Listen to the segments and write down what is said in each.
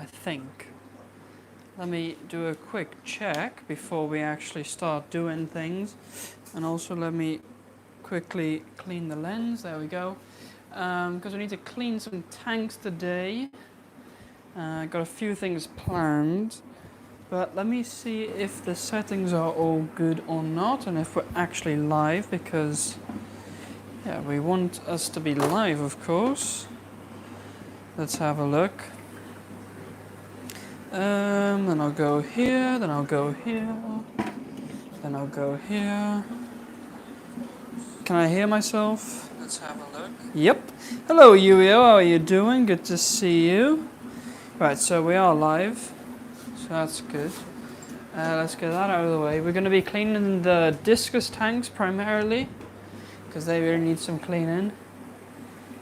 I think. Let me do a quick check before we actually start doing things. And also let me quickly clean the lens. There we go. Because we need to clean some tanks today. Got a few things planned. But let me see if the settings are all good or not. And if we're actually live. Because, yeah, we want us to be live, of course. Let's have a look. Then I'll go here, then I'll go here, then I'll go here. Can I hear myself? Let's have a look. Yep. Hello, Yuio. How are you doing? Good to see you. Right, so we are live. So that's good. Let's get that out of the way. We're going to be cleaning the Discus tanks primarily, because they really need some cleaning.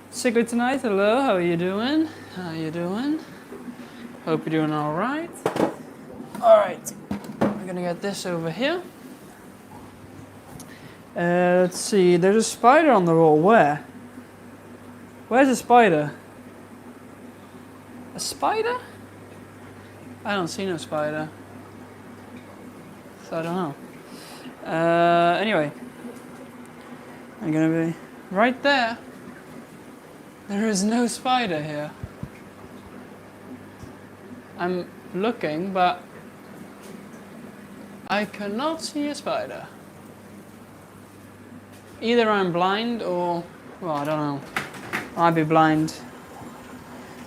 Sigrid tonight. Hello. How are you doing? How are you doing? Hope you're doing all right. All right, we're gonna get this over here. Let's see. There's a spider on the wall. Where? Where's the spider? A spider? I don't see no spider. So I don't know. Anyway, I'm gonna be right there. There is no spider here. I'm looking, but I cannot see a spider. Either I'm blind or, well, I don't know. I'd be blind.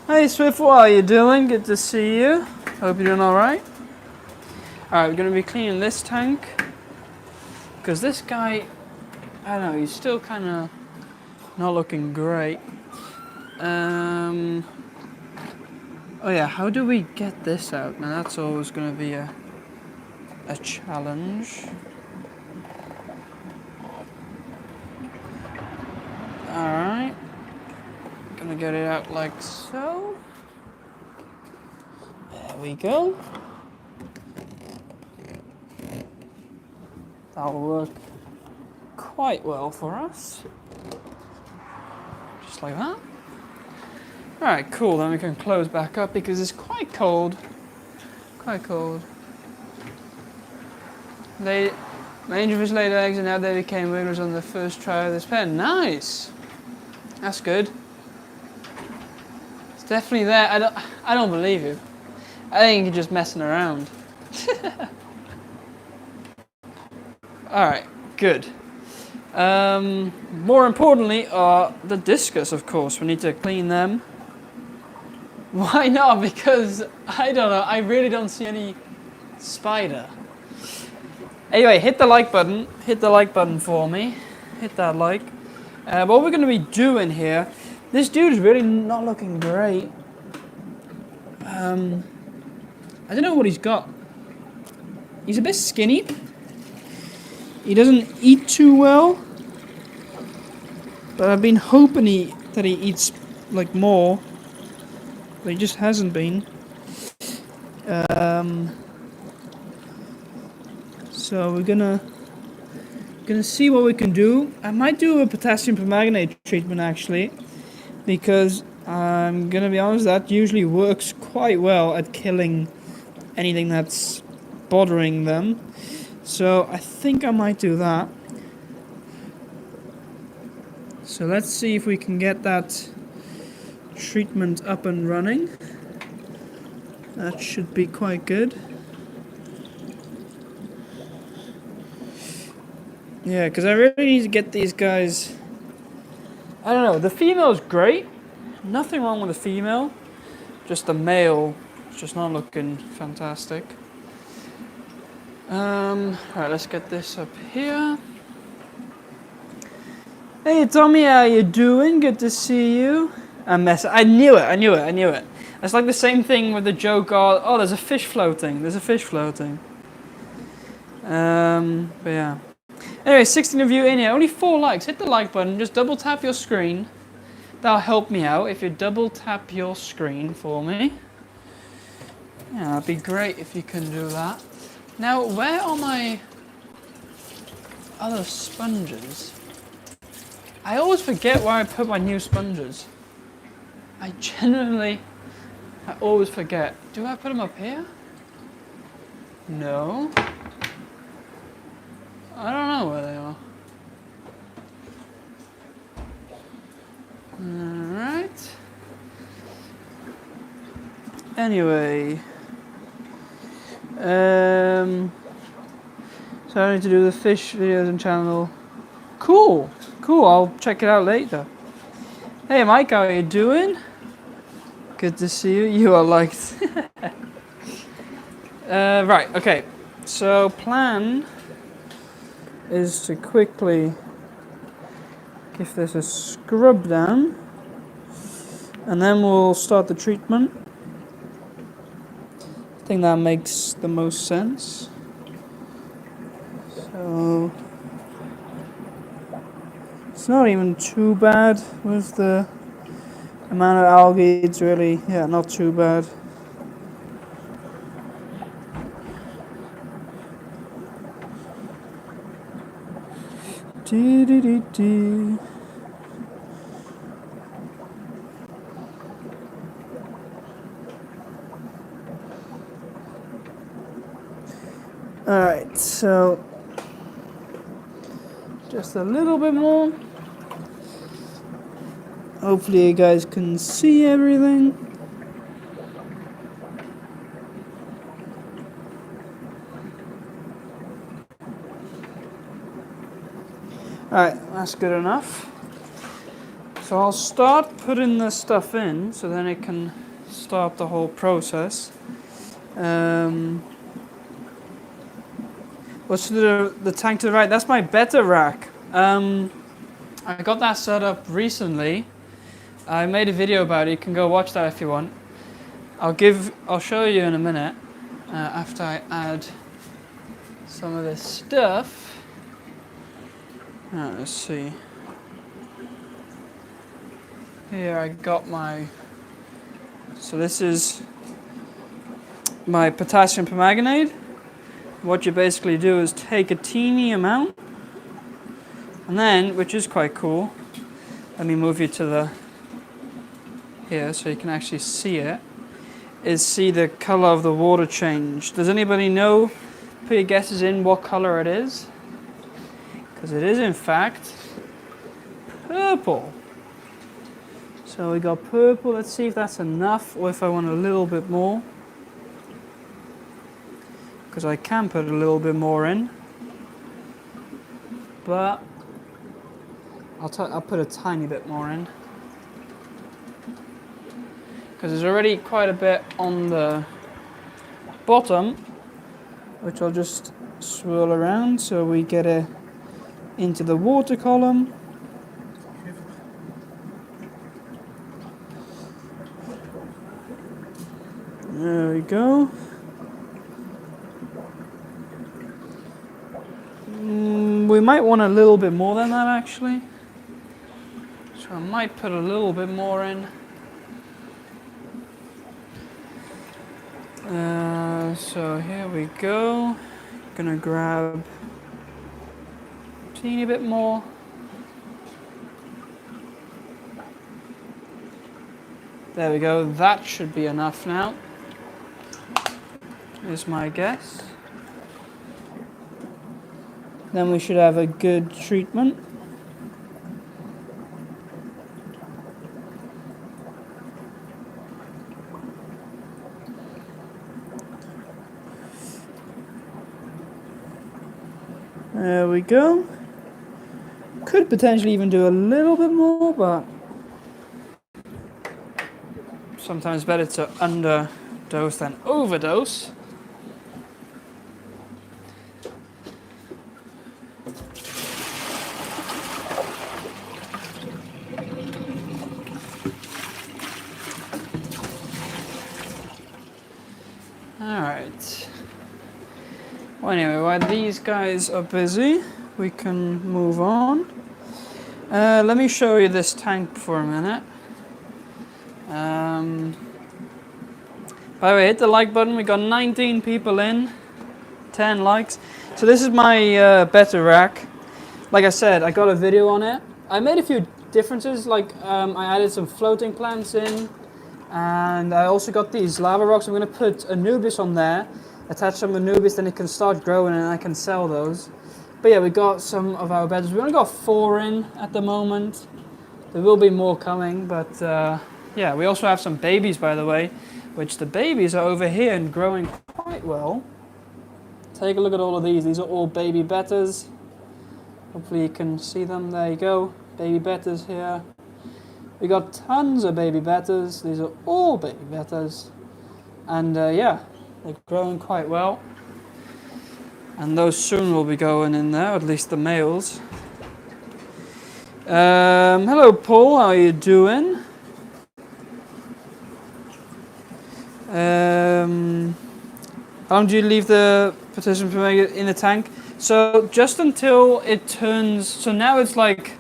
Hey Swift, what are you doing? Good to see you. Hope you're doing alright. Alright, we're going to be cleaning this tank. Because this guy, I don't know, he's still kind of not looking great. Oh yeah, how do we get this out? Now that's always going to be a challenge. Alright. Gonna get it out like so. There we go. That'll work quite well for us. Just like that. Alright, cool, then we can close back up because it's quite cold. Quite cold. My angelfish laid eggs and now they became wigglers on the first try of this pen. Nice! That's good. It's definitely there. I don't believe you. I think you're just messing around. Alright, good. More importantly are the Discus, of course. We need to clean them. Why not? Because, I don't know, I really don't see any spider. Anyway, hit the like button. Hit the like button for me. Hit that like. What we're going to be doing here, this dude is really not looking great. I don't know what he's got. He's a bit skinny. He doesn't eat too well. But I've been hoping that he eats like more. But he just hasn't been. So we're gonna see what we can do. I might do a potassium permanganate treatment actually, because I'm gonna be honest, that usually works quite well at killing anything that's bothering them. So I think I might do that. So let's see if we can get that treatment up and running. That should be quite good. Yeah, because I really need to get these guys. I don't know, the female's great. Nothing wrong with the female. Just the male is just not looking fantastic. Alright, let's get this up here. Hey Tommy, how you doing? Good to see you. I knew it. It's like the same thing with the joke, oh, there's a fish floating. But yeah. Anyway, 16 of you in here, only 4 likes. Hit the like button, just double tap your screen. That'll help me out if you double tap your screen for me. Yeah, that'd be great if you can do that. Now, where are my other sponges? I always forget where I put my new sponges. I genuinely I always forget. Do I put them up here? No. I don't know where they are. Alright. Anyway. So I need to do the fish videos and channel. Cool. Cool. I'll check it out later. Hey Mike, how are you doing? Good to see you. You are liked. Right, okay. So plan is to quickly give this a scrub down and then we'll start the treatment. I think that makes the most sense. So it's not even too bad with the amount of algae. It's really, yeah, not too bad. Dee. Alright, so just a little bit more. Hopefully you guys can see everything. Alright, that's good enough. So I'll start putting this stuff in so then it can start the whole process. What's the tank to the right? That's my Betta rack. I got that set up recently. I made a video about it. You can go watch that if you want. I'll show you in a minute after I add some of this stuff. Let's see. Here I got my. So this is my potassium permanganate. What you basically do is take a teeny amount, and then, which is quite cool. Let me move you to the here so you can actually see it. Is see the color of the water change. Does anybody know? Put your guesses in what color it is. Because it is in fact purple. So we got purple. Let's see if that's enough or if I want a little bit more. Because I can put a little bit more in. But I'll put a tiny bit more in. Because there's already quite a bit on the bottom, which I'll just swirl around so we get it into the water column. There we go. We might want a little bit more than that actually. So I might put a little bit more in. So here we go. Gonna grab a teeny bit more. There we go. That should be enough now. Is my guess. Then we should have a good treatment. There we go. Could potentially even do a little bit more, but sometimes better to underdose than overdose. Alright. Well, anyway, while these guys are busy, we can move on. Let me show you this tank for a minute. By the way, hit the like button. We got 19 people in, 10 likes. So this is my Betta rack. Like I said, I got a video on it. I made a few differences, like I added some floating plants in. And I also got these lava rocks. I'm going to put Anubis on there, attach some Anubis, then it can start growing and I can sell those. But yeah, we got some of our beds. We only got 4 in at the moment. There will be more coming, but yeah, we also have some babies, by the way, which the babies are over here and growing quite well. Take a look at all of these. These are all baby bettas. Hopefully you can see them. There you go. Baby bettas here. We got tons of baby bettas. These are all baby bettas. And yeah, they're growing quite well. And those soon will be going in there, at least the males. Hello Paul, how are you doing? How long do you leave the potassium permanganate in the tank? So just until it turns, so now it's like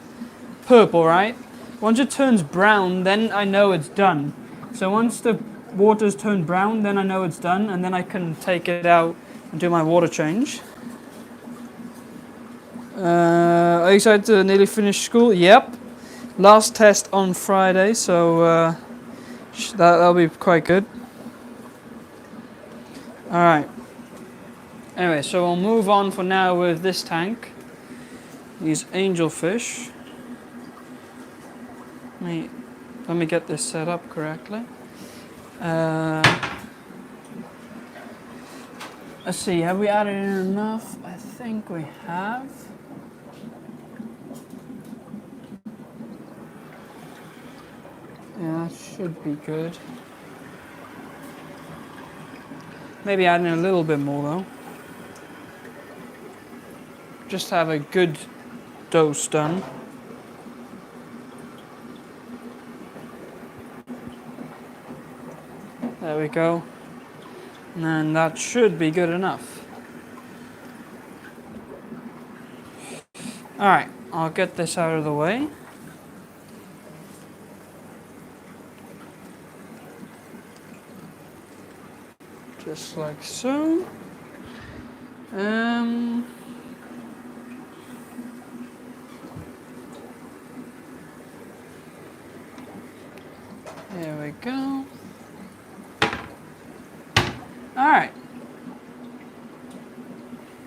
purple, right? Once it turns brown, then I know it's done. So once the water's turned brown, then I know it's done, and then I can take it out and do my water change. Are you excited to nearly finish school? Yep. Last test on Friday, so that'll be quite good. Alright. Anyway, so we'll move on for now with this tank. These angelfish. Let me get this set up correctly. Let's see, have we added in enough? I think we have. Yeah, that should be good. Maybe adding a little bit more though. Just to have a good dose done. There we go. And that should be good enough. Alright, I'll get this out of the way. Just like so. There we go. Alright.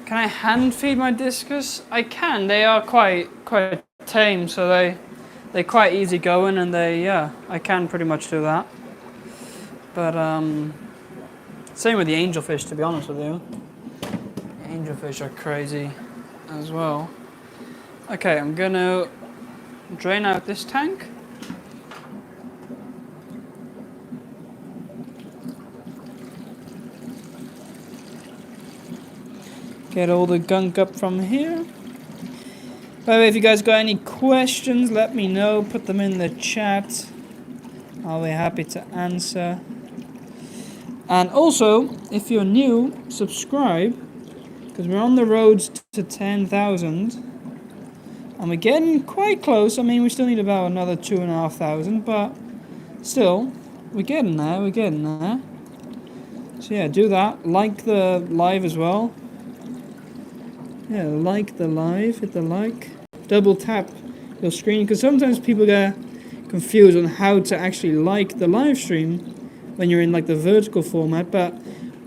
Can I hand feed my discus? I can. They are quite tame, so they're quite easy going, and I can pretty much do that. But same with the angelfish, to be honest with you. The angelfish are crazy as well. Okay, I'm gonna drain out this tank. Get all the gunk up from here. By the way, if you guys got any questions, let me know. Put them in the chat. I'll be happy to answer. And also, if you're new, subscribe, because we're on the road to 10,000. And we're getting quite close. I mean, we still need about another 2,500, but still, we're getting there, So yeah, do that. Like the live as well. Yeah, like the live, hit the like. Double tap your screen, because sometimes people get confused on how to actually like the live stream when you're in like the vertical format, but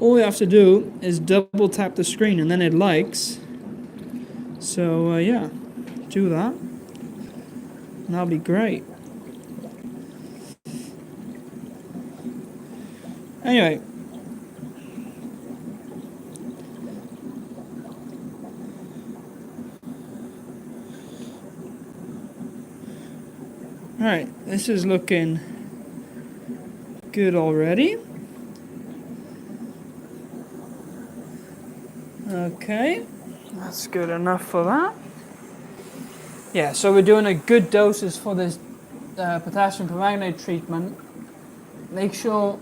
all you have to do is double tap the screen and then it likes. So yeah, do that. And that'll be great. Anyway. Alright, this is looking good already. Okay, that's good enough for that. Yeah, so we're doing a good doses for this potassium permanganate treatment. Make sure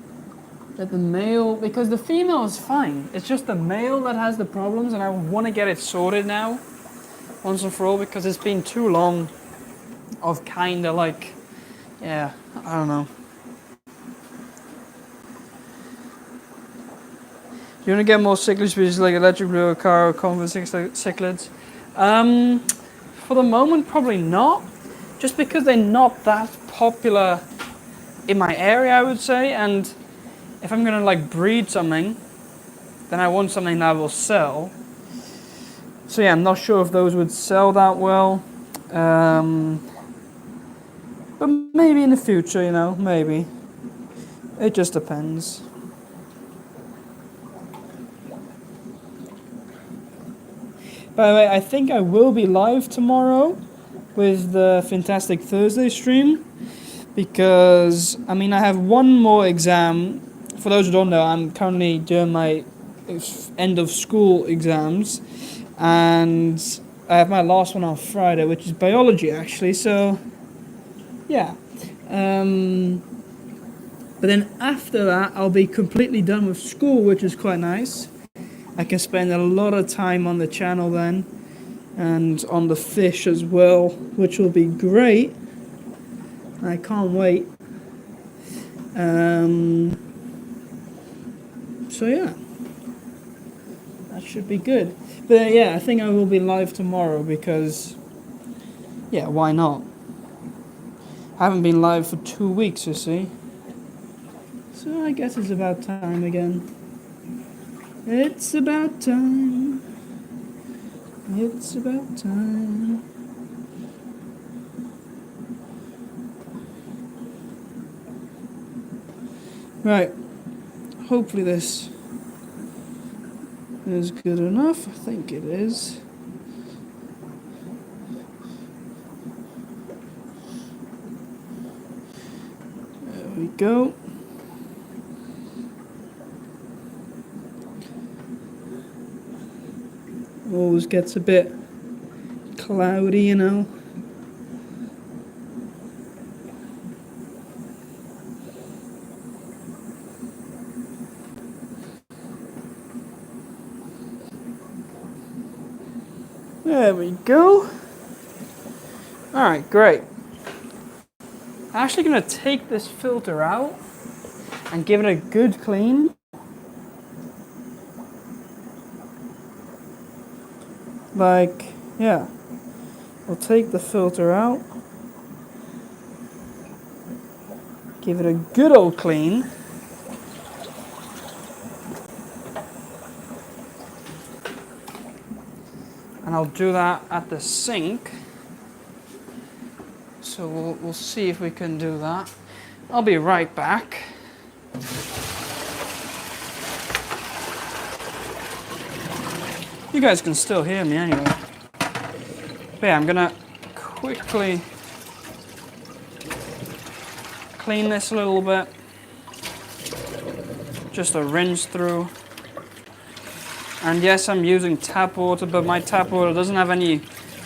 that the male, because the female is fine. It's just the male that has the problems, and I want to get it sorted now, once and for all, because it's been too long of kind of like, yeah, I don't know. You want to get more cichlid species like electric blue or car or common cichlids? For the moment, probably not. Just because they're not that popular in my area, I would say. And if I'm gonna like breed something, then I want something that will sell. So yeah, I'm not sure if those would sell that well. But maybe in the future, you know, maybe. It just depends. By the way, I think I will be live tomorrow with the Fantastic Thursday stream. Because, I mean, I have one more exam. For those who don't know, I'm currently doing my end of school exams. And I have my last one on Friday, which is biology, actually. So, yeah. But then after that, I'll be completely done with school, which is quite nice. I can spend a lot of time on the channel then. And on the fish as well, which will be great. I can't wait. So yeah, that should be good. But yeah, I think I will be live tomorrow because, yeah, why not? I haven't been live for 2 weeks, you see. So I guess it's about time again. It's about time. It's about time. Right, hopefully this is good enough. I think it is. There we go. Always gets a bit cloudy, you know. There we go. Alright, great. I'm actually going to take this filter out and give it a good clean. Like, yeah. We'll take the filter out. Give it a good old clean. And I'll do that at the sink. So we'll see if we can do that. I'll be right back. You guys can still hear me anyway. But yeah, I'm gonna quickly clean this a little bit. Just a rinse through. And yes, I'm using tap water, but my tap water doesn't have any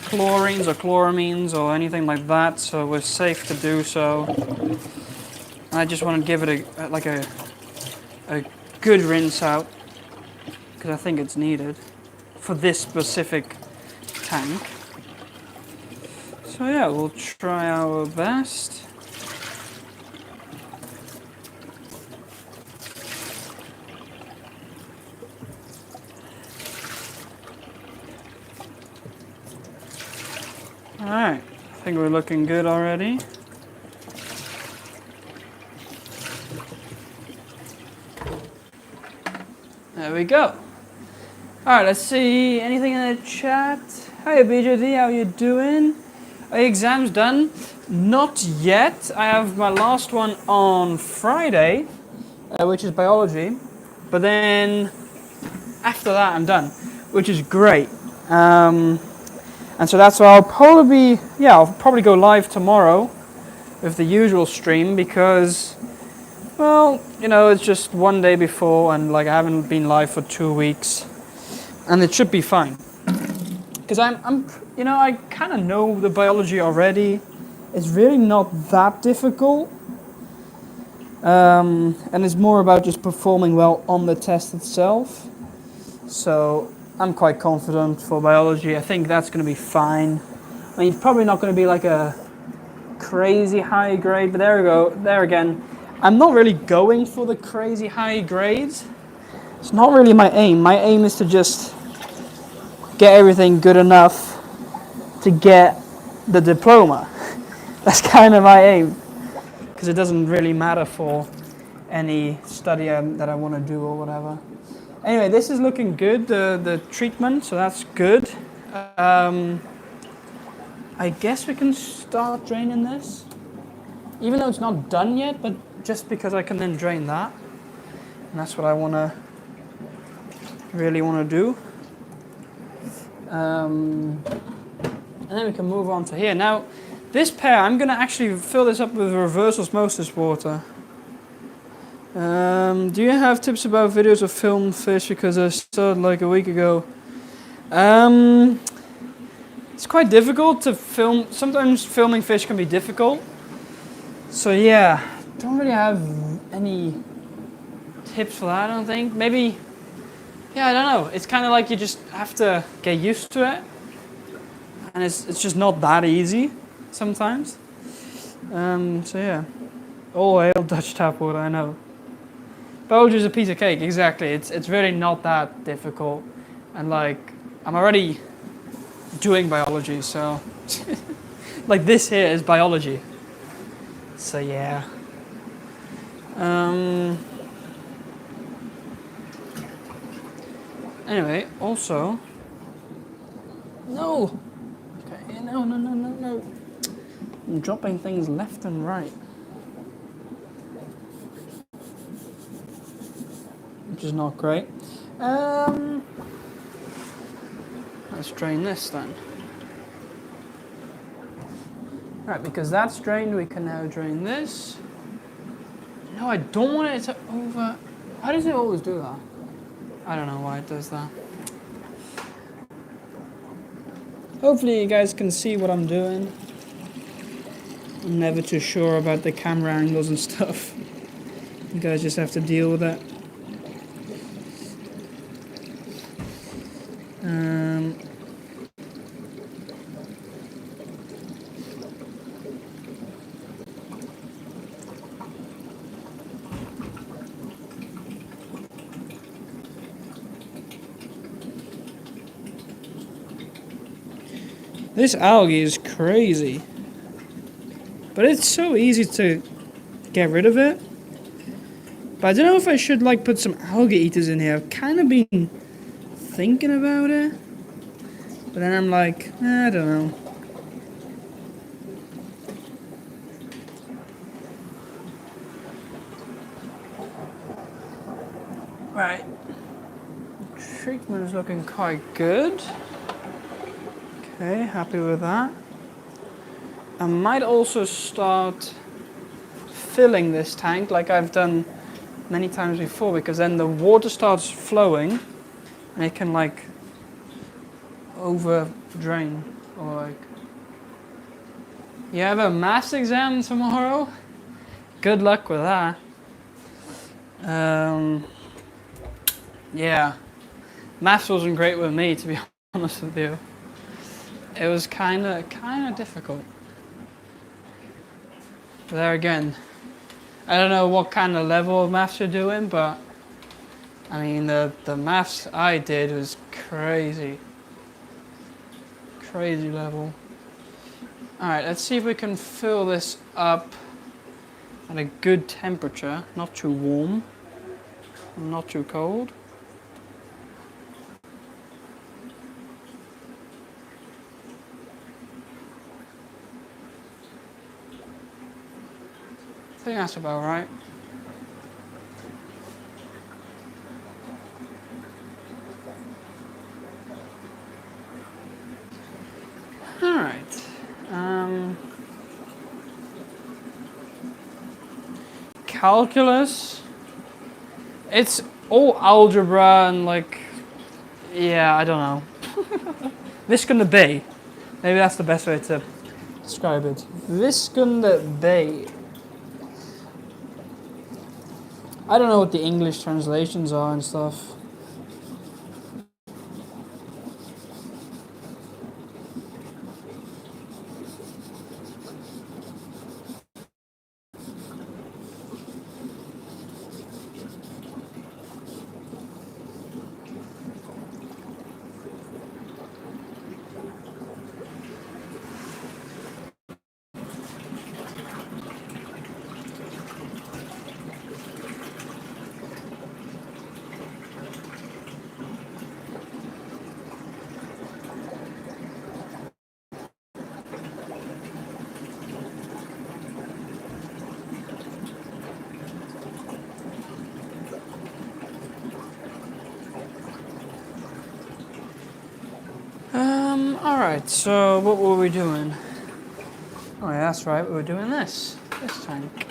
chlorines or chloramines or anything like that, so we're safe to do so. And I just want to give it a good rinse out, because I think it's needed for this specific tank. So yeah, we'll try our best. Alright, I think we're looking good already. There we go. Alright, let's see. Anything in the chat? Hi BJD, how you doing? Are your exams done? Not yet. I have my last one on Friday, which is biology. But then after that, I'm done, which is great. And so that's why I'll probably go live tomorrow with the usual stream because, well, you know, it's just one day before and like I haven't been live for 2 weeks and it should be fine. Because I'm you know, I kind of know the biology already. It's really not that difficult. And it's more about just performing well on the test itself. So I'm quite confident for biology. I think that's going to be fine. I mean, it's probably not going to be like a crazy high grade, but there we go. There again, I'm not really going for the crazy high grades. It's not really my aim. My aim is to just get everything good enough to get the diploma. That's kind of my aim. because it doesn't really matter for any study that I want to do or whatever. Anyway, this is looking good, the treatment, so that's good. I guess we can start draining this, even though it's not done yet, but just because I can then drain that. And that's what I really want to do. And then we can move on to here. Now, this pair, I'm going to actually fill this up with reverse osmosis water. Do you have tips about videos of filmed fish? Because I started like a week ago. It's quite difficult to film. Sometimes filming fish can be difficult. So yeah, don't really have any tips for that, I don't think. Maybe, yeah, I don't know. It's kind of like you just have to get used to it. And it's just not that easy sometimes. So yeah, all ale Dutch tap water, I know. Biology is a piece of cake, exactly. It's really not that difficult. And like, I'm already doing biology, so like this here is biology. So yeah. Anyway, also, no. Okay, no. I'm dropping things left and right, which is not great. Let's drain this then. Right, because that's drained, we can now drain this. No, I don't want it to over... Why does it always do that? I don't know why it does that. Hopefully you guys can see what I'm doing. I'm never too sure about the camera angles and stuff. You guys just have to deal with it. This algae is crazy. But it's so easy to get rid of it. But I don't know if I should like put some algae eaters in here. I've kind of been thinking about it. But then I'm like, I don't know. Right. Treatment is looking quite good. Okay, happy with that. I might also start filling this tank like I've done many times before, because then the water starts flowing and it can like over drain, or like, you have a maths exam tomorrow? Good luck with that. Yeah, maths wasn't great with me, to be honest with you. It was kind of difficult. But there again, I don't know what kind of level of maths you're doing, but I mean the maths I did was crazy. Crazy level. Alright, let's see if we can fill this up at a good temperature, not too warm, not too cold. I think that's about right. All right. Calculus. It's all algebra and like, yeah, I don't know. Viskunde B. Maybe that's the best way to describe it. Viskunde B. I don't know what the English translations are and stuff. Alright, so what were we doing? Oh yeah, that's right, we were doing this tank.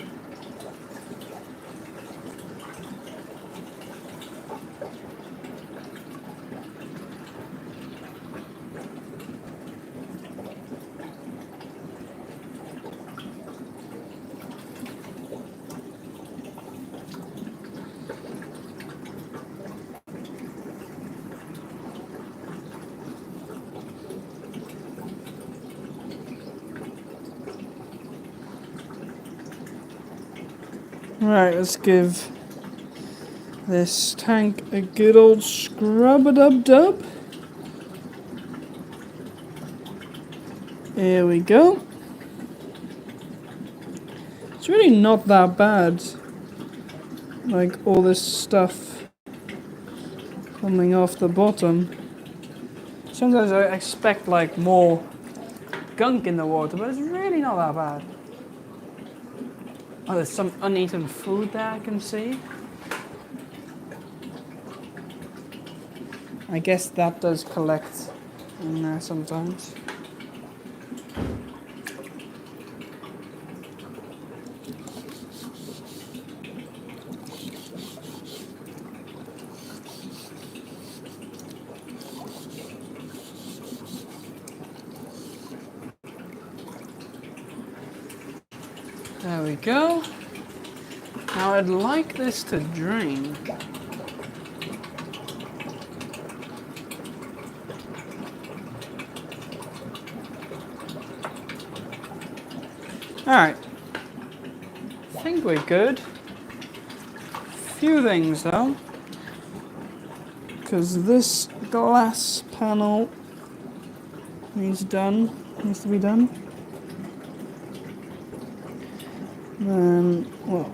Right, let's give this tank a good old scrub-a-dub-dub. Here we go. It's really not that bad. Like all this stuff coming off the bottom. Sometimes I expect like more gunk in the water, but it's really not that bad. Oh, there's some uneaten food there I can see. I guess that does collect in there sometimes. There we go. Now I'd like this to drain. Alright. I think we're good. Few things though. Because this glass panel needs to be done. Then, well,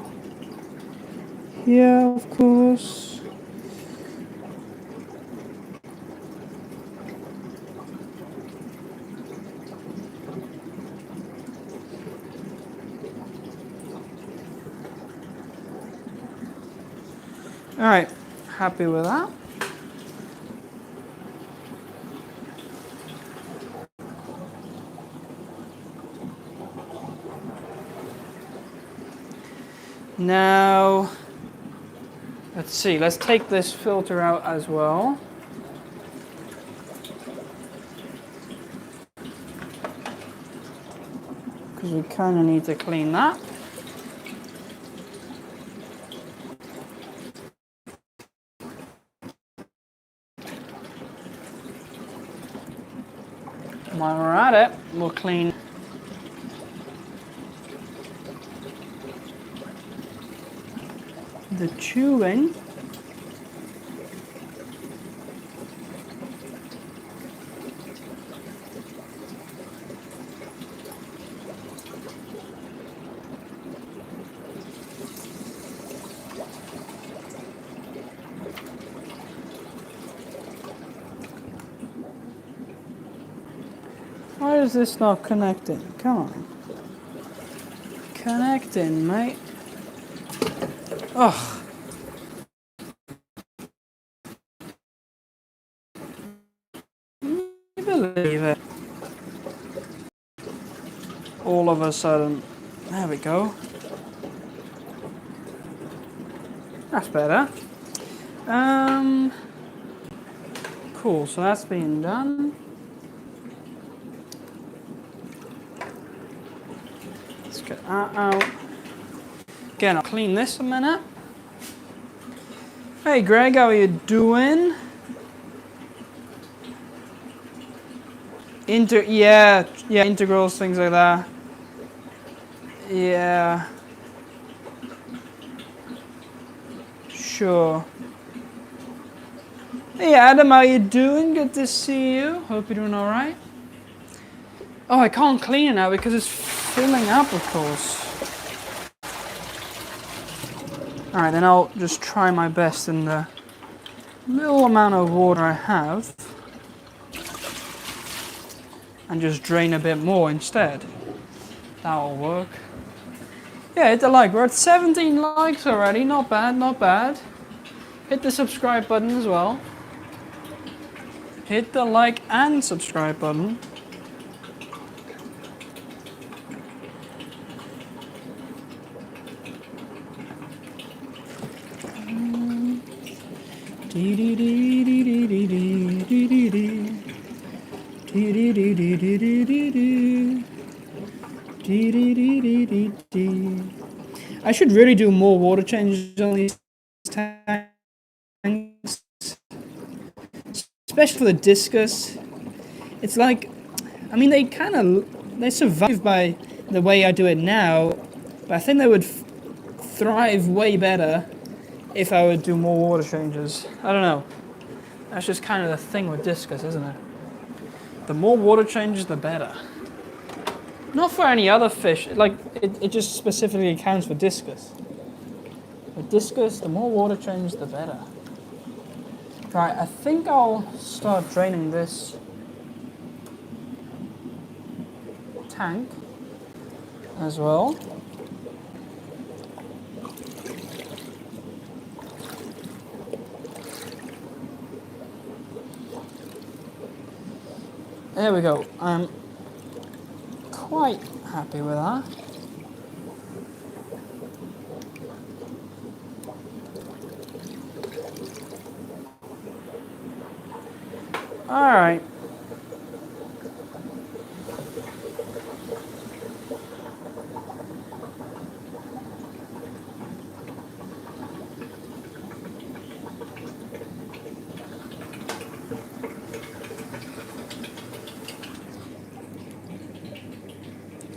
here of course. Alright, happy with that. Now, let's see, let's take this filter out as well. Because we kind of need to clean that. While we're at it, we'll clean the tubing. Why is this not connecting? Come on. Connecting, mate. Oh. Can you believe it? All of a sudden. There we go. That's better. Cool, so that's being done. Let's get that out. Again, I'll clean this a minute. Hey Greg, how are you doing? Yeah, integrals, things like that. Yeah. Sure. Hey Adam, how you doing? Good to see you. Hope you're doing alright. Oh, I can't clean it now because it's filling up, of course. Alright, then I'll just try my best in the little amount of water I have. And just drain a bit more instead. That'll work. Yeah, hit the like. We're at 17 likes already. Not bad, not bad. Hit the subscribe button as well. hit the like and subscribe button. I should really do more water changes on these tanks, especially for the Discus. It's like, I mean, they survive by the way I do it now, but I think they would thrive way better if I would do more water changes. I don't know. That's just kind of the thing with Discus, isn't it? The more water changes, the better. Not for any other fish, like, it just specifically accounts for Discus. With Discus, the more water changes, the better. Right, I think I'll start draining this tank as well. There we go. I'm quite happy with that. All right.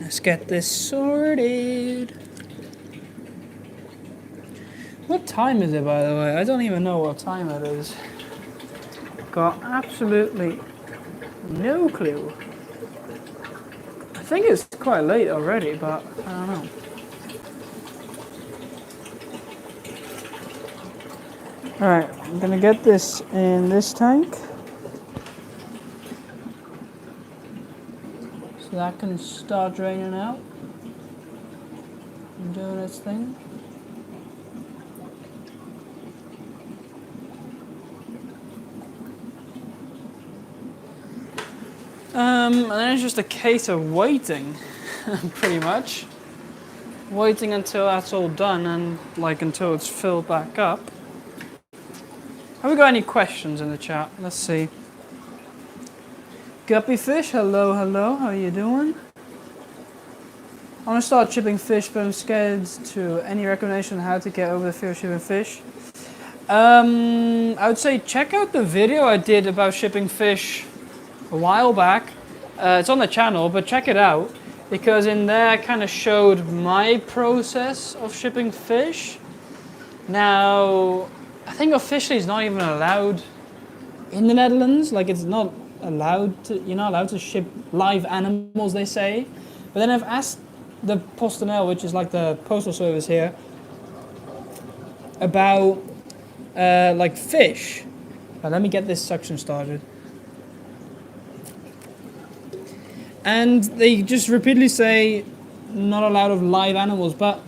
Let's get this sorted. What time is it, by the way? I don't even know what time it is. Got absolutely no clue. I think it's quite late already, but I don't know. Alright, I'm gonna get this in this tank. So that can start draining out and doing its thing. And then it's just a case of waiting, pretty much. Waiting until that's all done and like until it's filled back up. Have we got any questions in the chat? Let's see. Guppy Fish, hello, hello, how are you doing? I want to start shipping fish, but I'm scared to. Any recommendation on how to get over the fear of shipping fish? I would say check out the video I did about shipping fish a while back. It's on the channel, but check it out, because in there I kind of showed my process of shipping fish. Now, I think officially it's not even allowed in the Netherlands. Like, it's not allowed to, you're not allowed to ship live animals, they say. But then I've asked the PostNL, which is like the postal service here, about like fish. Let me get this suction started. And they just repeatedly say not allowed of live animals, but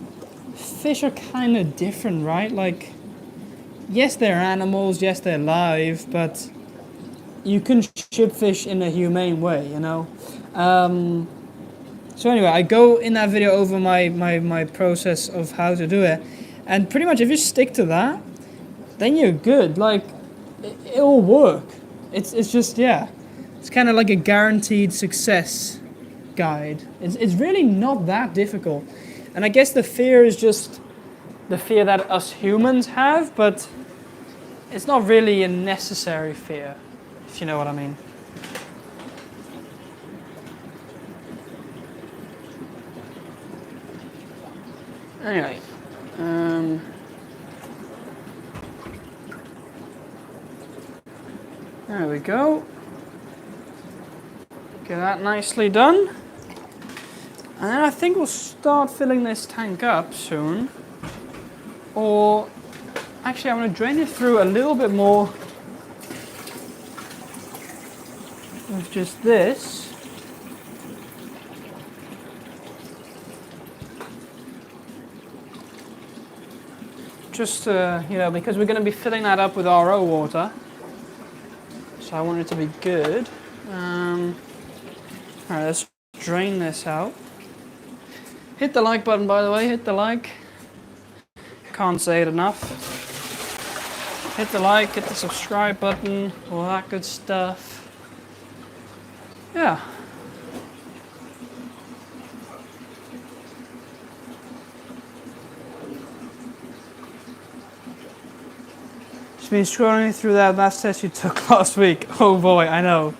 fish are kind of different, right? Like, yes, they're animals, yes, they're live, but you can ship fish in a humane way, you know? So anyway, I go in that video over my process of how to do it, and pretty much if you stick to that, then you're good. Like, it'll work. It's just, yeah. It's kind of like a guaranteed success guide. It's really not that difficult. And I guess the fear is just the fear that us humans have, but it's not really a necessary fear, if you know what I mean. Anyway, there we go. Get that nicely done. And then I think we'll start filling this tank up soon. Or, actually I'm going to drain it through a little bit more with just this. Just, you know, because we're going to be filling that up with RO water. So so I want it to be good. Alright, let's drain this out. Hit the like button, by the way, hit the like. Can't say it enough. Hit the like, hit the subscribe button, all that good stuff. Yeah. Just been scrolling through that maths test you took last week. Oh boy, I know.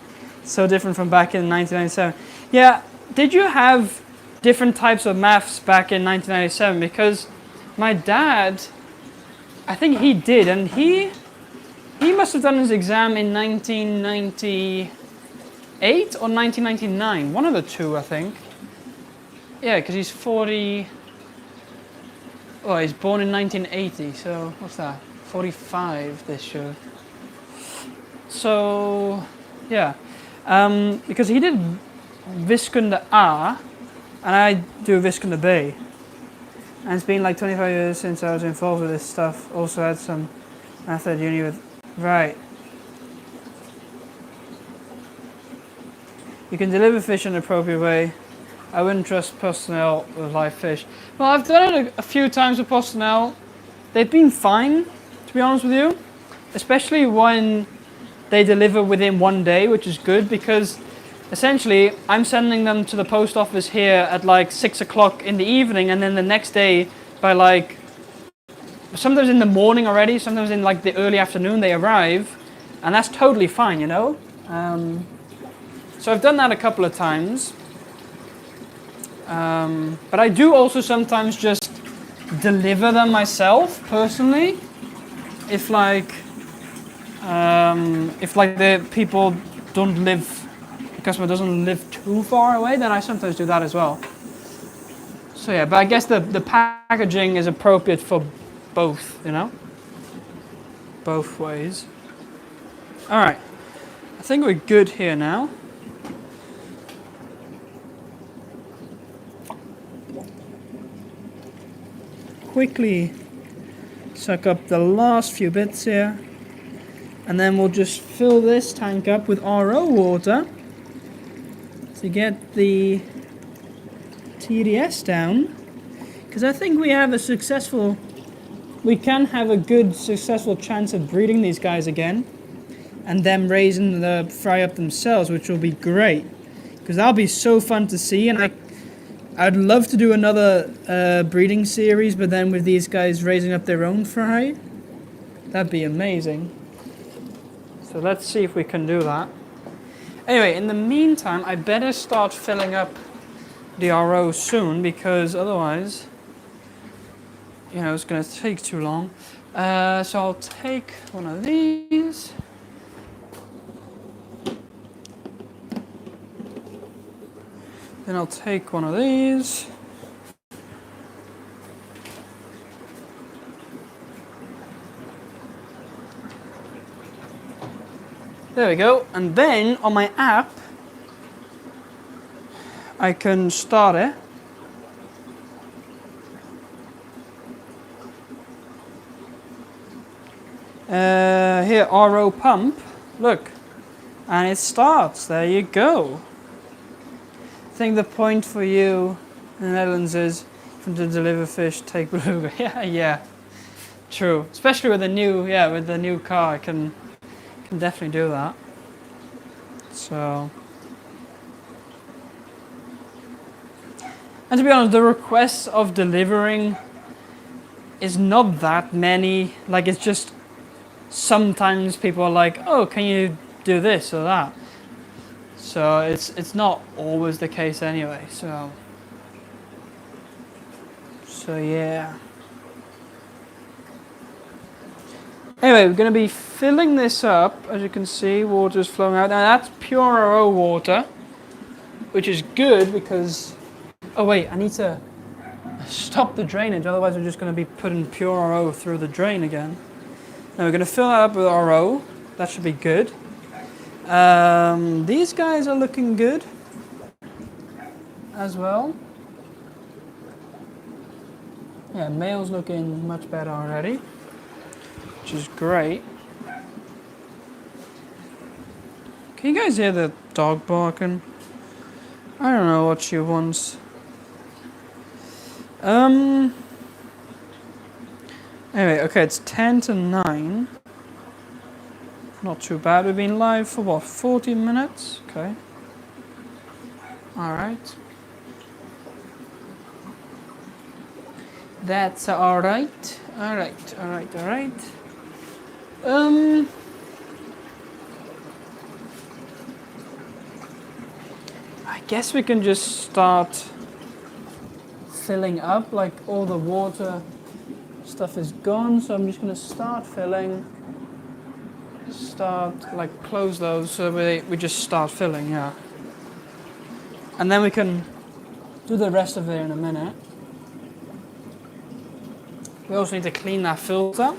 So different from back in 1997. Yeah, did you have different types of maths back in 1997? Because my dad, I think he did, and he must have done his exam in 1998 or 1999. One of the two, I think. Yeah, because he's 40. Oh, he's born in 1980, so what's that? 45 this year. So, yeah. Because he did wiskunde A, and I do wiskunde B. And it's been like 25 years since I was involved with this stuff. Also had some math at uni with... Right. You can deliver fish in an appropriate way. I wouldn't trust personnel with live fish. Well, I've done it a few times with personnel. They've been fine, to be honest with you. Especially when they deliver within one day, which is good because essentially I'm sending them to the post office here at like 6 o'clock in the evening, and then the next day by like sometimes in the morning already, sometimes in like the early afternoon they arrive, and that's totally fine, you know. So I've done that a couple of times, but I do also sometimes just deliver them myself personally if the people don't live, the customer doesn't live too far away, then I sometimes do that as well. So yeah, but I guess the packaging is appropriate for both, you know? Both ways. Alright, I think we're good here now. Quickly suck up the last few bits here. And then we'll just fill this tank up with RO water to get the TDS down. Because I think we can have a good successful chance of breeding these guys again. And them raising the fry up themselves, which will be great. Because that'll be so fun to see, and I'd love to do another breeding series, but then with these guys raising up their own fry. That'd be amazing. So let's see if we can do that. Anyway, in the meantime, I better start filling up the RO soon, because otherwise, you know, it's going to take too long. So I'll take one of these. Then I'll take one of these. There we go. And then on my app, I can start it. Here, RO pump. Look. And it starts. There you go. I think the point for you in the Netherlands is from to deliver fish, take beluga. Yeah. True. Especially with the new car, I can definitely do that. So, and to be honest, the requests of delivering is not that many. Like, it's just sometimes people are like, oh, can you do this or that? So it's not always the case anyway. So yeah. Anyway, we're going to be filling this up. As you can see, water's flowing out. Now that's pure RO water, which is good because... Oh wait, I need to stop the drainage, otherwise we're just going to be putting pure RO through the drain again. Now we're going to fill that up with RO. That should be good. These guys are looking good as well. Yeah, male's looking much better already, which is great. Can you guys hear the dog barking? I don't know what she wants. Anyway, okay, it's 10 to 9. Not too bad. We've been live for what, 40 minutes? Okay. Alright. That's alright. Alright. I guess we can just start filling up, like all the water stuff is gone, so I'm just gonna start filling. Close those so we just start filling, yeah. And then we can do the rest of it in a minute. We also need to clean that filter.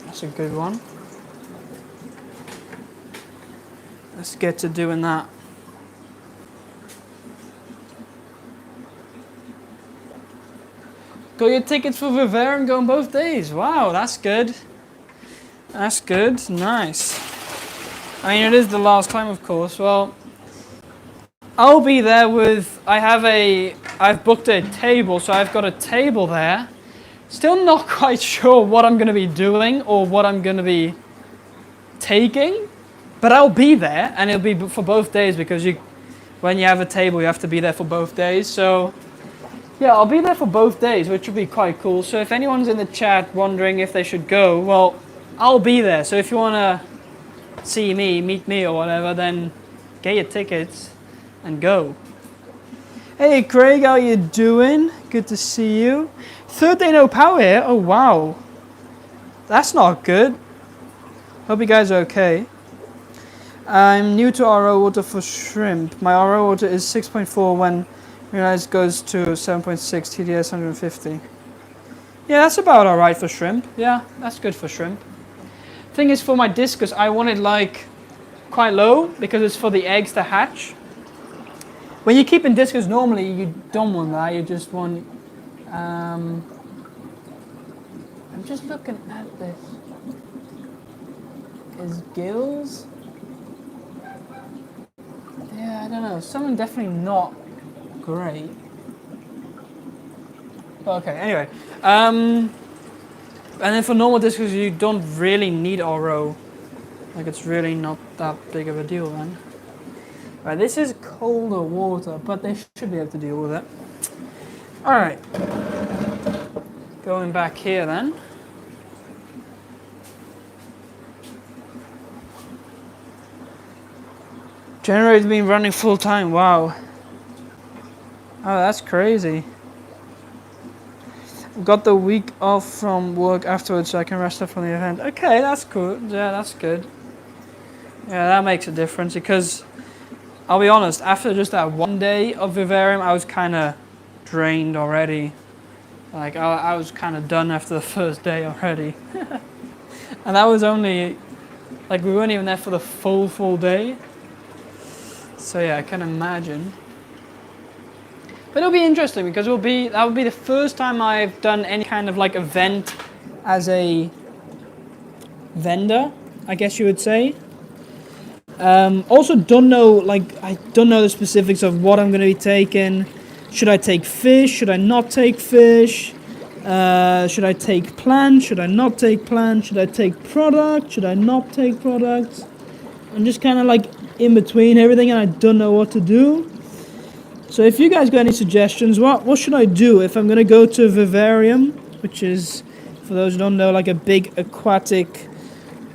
That's a good one. Let's get to doing that. Got your tickets for Vavarium going both days. Wow, that's good. That's good. Nice. I mean, it is the last time, of course. Well, I'll be there with... I've booked a table, so I've got a table there. Still not quite sure what I'm going to be doing or what I'm going to be taking. But I'll be there, and it'll be for both days because when you have a table, you have to be there for both days. So... yeah, I'll be there for both days, which will be quite cool. So if anyone's in the chat wondering if they should go, well, I'll be there. So if you want to see me, meet me or whatever, then get your tickets and go. Hey Craig, how you doing? Good to see you. Third day no power here? Oh wow. That's not good. Hope you guys are okay. I'm new to RO water for shrimp. My RO water is 6.4 when realize goes to 7.6 TDS 150. Yeah, that's about alright for shrimp. Yeah, that's good for shrimp. Thing is, for my discus, I want it like quite low because it's for the eggs to hatch. When you keep in discus, normally you don't want that. You just want. I'm just looking at this. Is gills? Yeah, I don't know. Something definitely not great. Okay, anyway. And then for normal discus, you don't really need RO. Like, it's really not that big of a deal then. Right, this is colder water, but they should be able to deal with it. Alright. Going back here then. Generator's been running full time, wow. Oh, that's crazy. Got the week off from work afterwards so I can rest up from the event. Okay, that's cool. Yeah, that's good. Yeah, that makes a difference because I'll be honest, after just that one day of Vivarium, I was kind of drained already. Like, I was kind of done after the first day already. And that was only, like, we weren't even there for the full day. So yeah, I can imagine. But it'll be interesting because that will be the first time I've done any kind of like event as a vendor, I guess you would say. Also don't know, I don't know the specifics of what I'm going to be taking. Should I take fish? Should I not take fish? Should I take plants? Should I not take plants? Should I take product? Should I not take products? I'm just kind of like in between everything and I don't know what to do. So if you guys got any suggestions, what should I do if I'm going to go to Vavarium, which is, for those who don't know, like a big aquatic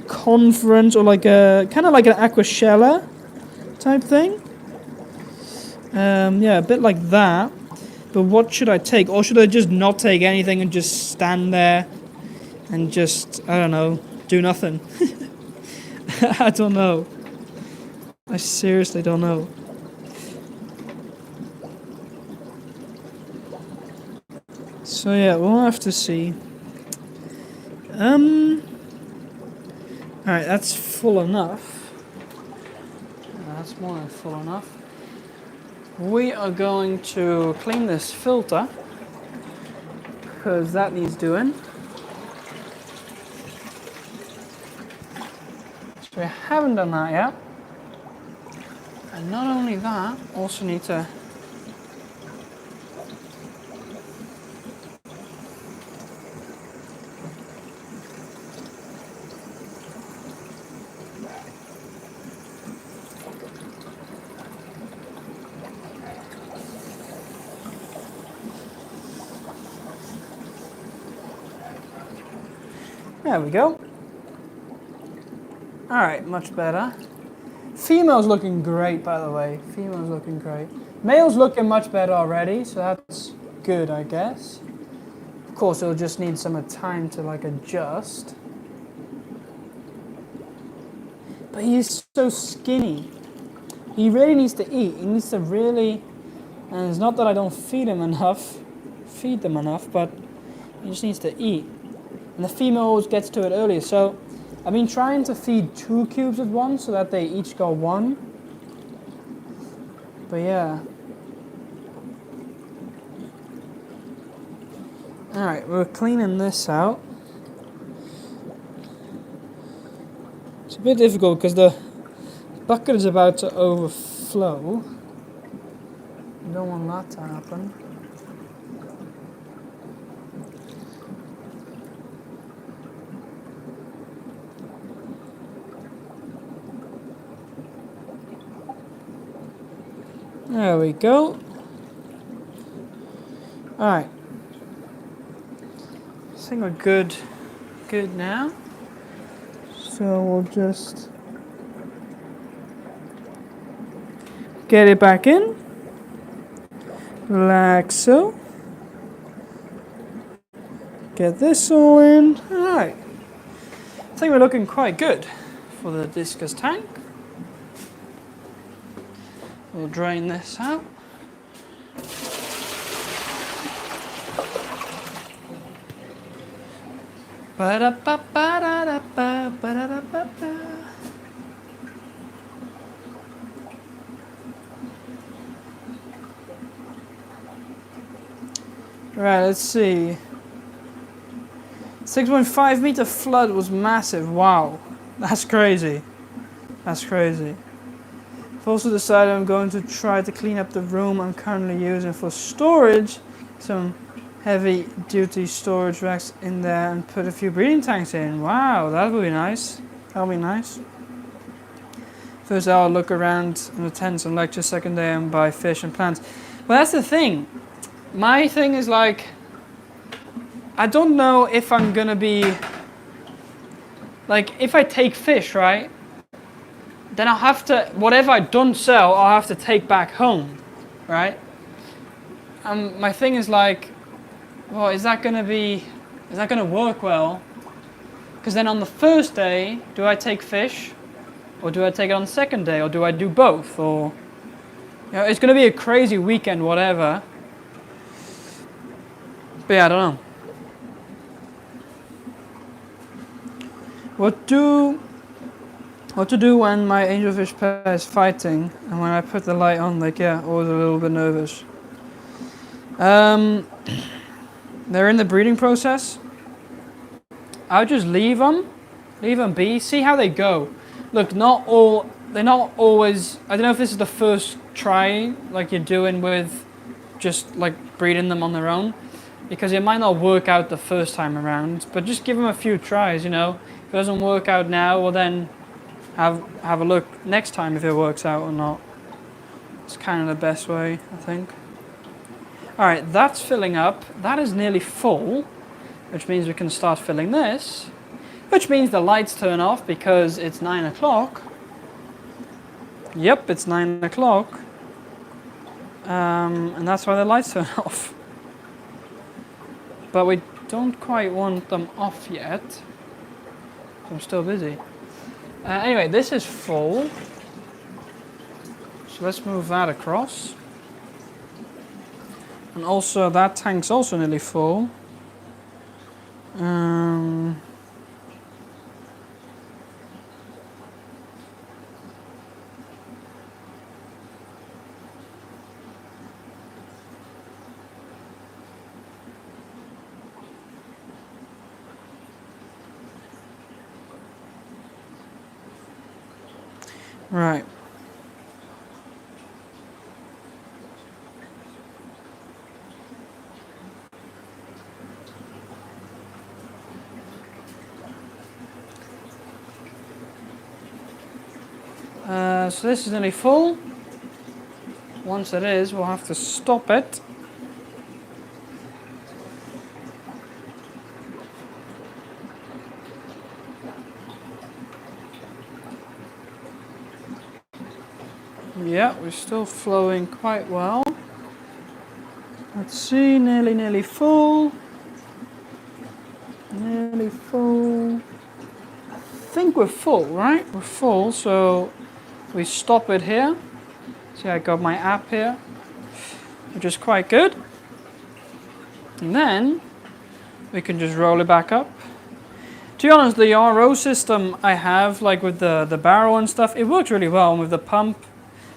conference or like a kind of like an aquashella type thing. Yeah, a bit like that. But what should I take? Or should I just not take anything and just stand there and just, I don't know, do nothing? I don't know. I seriously don't know. So yeah, we'll have to see. Alright, that's full enough. That's more than full enough. We are going to clean this filter because that needs doing. So we haven't done that yet. And not only that, also need to... There we go. Alright, much better. Female's looking great, by the way. Female's looking great. Male's looking much better already, so that's good, I guess. Of course, it'll just need some time to like adjust. But he's so skinny. He really needs to eat. He needs to really... And it's not that I don't feed them enough, but he just needs to eat. And the female always gets to it earlier, so I've been trying to feed 2 cubes at once so that they each got 1. But yeah. Alright, we're cleaning this out. It's a bit difficult because the bucket is about to overflow. You don't want that to happen. There we go. Alright. I think we're good now. So we'll just get it back in. Like so. Get this all in. Alright. I think we're looking quite good for the Discus tank. We'll drain this out. Right, let's see. 6.5 meter flood was massive. Wow, that's crazy. That's crazy. I've also decided I'm going to try to clean up the room I'm currently using for storage. Some heavy duty storage racks in there and put a few breeding tanks in. Wow, that would be nice. That'll be nice. First I'll look around in the tents and lecture. Second day and buy fish and plants. Well, that's the thing. My thing is like, I don't know if I'm gonna be, like, if I take fish, right? Then I'll have to, whatever I don't sell, I'll have to take back home, right? My thing is like, well, is that gonna work well? Because then on the first day, do I take fish? Or do I take it on the second day? Or do I do both? Or, you know, it's gonna be a crazy weekend, whatever. But yeah, I don't know. What to do when my angelfish pair is fighting and when I put the light on, like, yeah, always a little bit nervous. They're in the breeding process. I'll just leave them be, see how they go. Look, they're not always, I don't know if this is the first try like you're doing with just like breeding them on their own, because it might not work out the first time around, but just give them a few tries, you know. If it doesn't work out now, well then have a look next time if it works out or not. It's kind of the best way, I think. Alright, that's filling up. That is nearly full, which means we can start filling this, which means the lights turn off because it's 9 o'clock. Yep, it's 9 o'clock. And that's why the lights turn off. But we don't quite want them off yet. I'm still busy. Anyway, this is full. So let's move that across. And also that tank's also nearly full. Right. So this is nearly full. Once it is, we'll have to stop it. Yeah, we're still flowing quite well. Let's see, nearly full. Nearly full. I think we're full, right? We're full, so we stop it here. See, I got my app here, which is quite good. And then we can just roll it back up. To be honest, the RO system I have, like with the barrel and stuff, it works really well, and with the pump.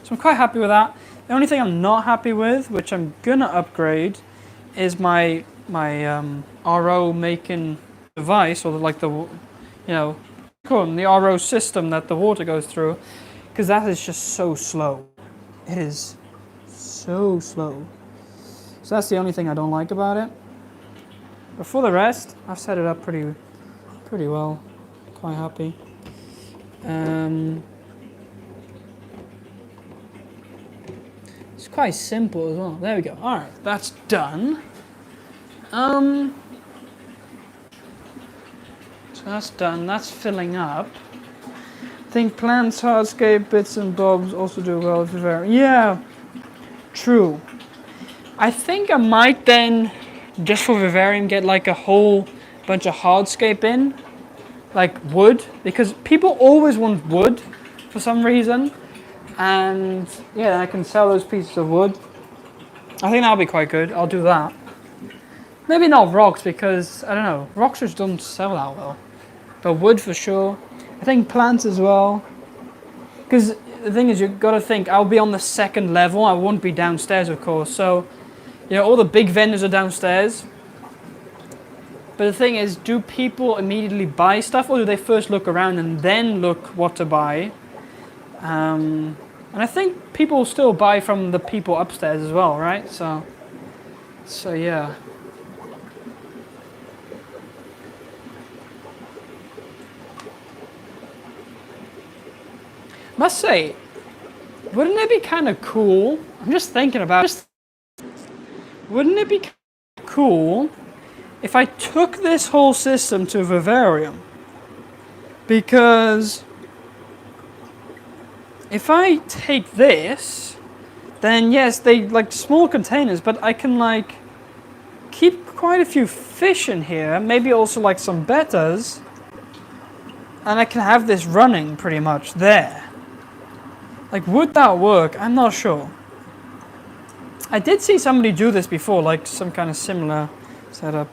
So I'm quite happy with that. The only thing I'm not happy with, which I'm gonna upgrade, is my RO making device, or like the, you know, the RO system that the water goes through, because that is just so slow. It is so slow. So that's the only thing I don't like about it. But for the rest, I've set it up pretty well. Quite happy. It's quite simple as well. There we go. All right, that's done. So that's done. That's filling up. I think plants, hardscape, bits and bobs also do well with Vavarium. Yeah, true. I think I might then, just for Vavarium, get like a whole bunch of hardscape in, like wood, because people always want wood for some reason. And yeah, I can sell those pieces of wood. I think that'll be quite good. I'll do that. Maybe not rocks, because I don't know, rocks just don't sell that well. But wood for sure. I think plants as well. Because the thing is, you've got to think, I'll be on the second level. I won't be downstairs, of course. So, you know, all the big vendors are downstairs. But the thing is, do people immediately buy stuff, or do they first look around and then look what to buy? And I think people still buy from the people upstairs as well, right? So yeah. Must say, wouldn't it be kind of cool? I'm just thinking about it. Wouldn't it be cool if I took this whole system to Vavarium? Because if I take this, then yes, they like small containers, but I can like keep quite a few fish in here, maybe also like some bettas, and I can have this running pretty much there. Like, would that work? I'm not sure. I did see somebody do this before, like some kind of similar setup.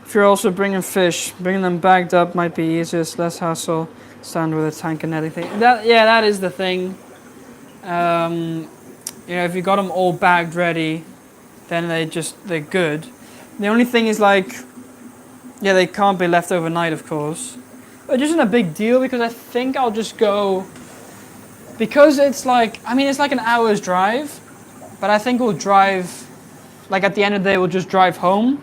If you're also bringing fish, bringing them bagged up might be easiest, less hassle. Stand with a tank and everything. That is the thing. You know, if you got them all bagged ready, then they're good. The only thing is like, yeah, they can't be left overnight, of course. But it isn't a big deal, because I think I'll just go, because it's like, I mean, it's like an hour's drive, but I think we'll drive, like at the end of the day, we'll just drive home,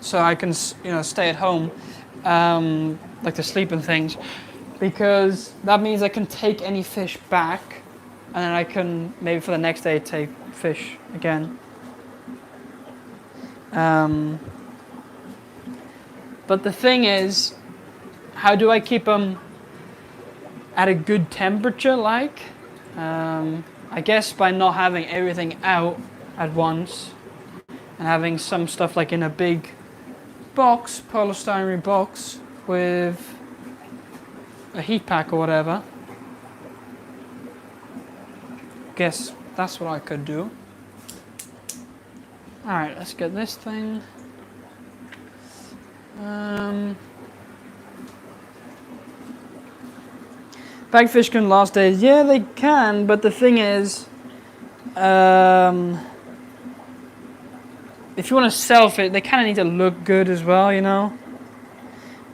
so I can, you know, stay at home, like to sleep and things, because that means I can take any fish back, and then I can, maybe for the next day, take fish again. But the thing is, how do I keep them at a good temperature, like? I guess by not having everything out at once, and having some stuff like in a big box, polystyrene box, with a heat pack or whatever. Guess that's what I could do. Alright, let's get this thing. Bagfish can last days. Yeah, they can, but the thing is, if you want to sell it, they kind of need to look good as well, you know?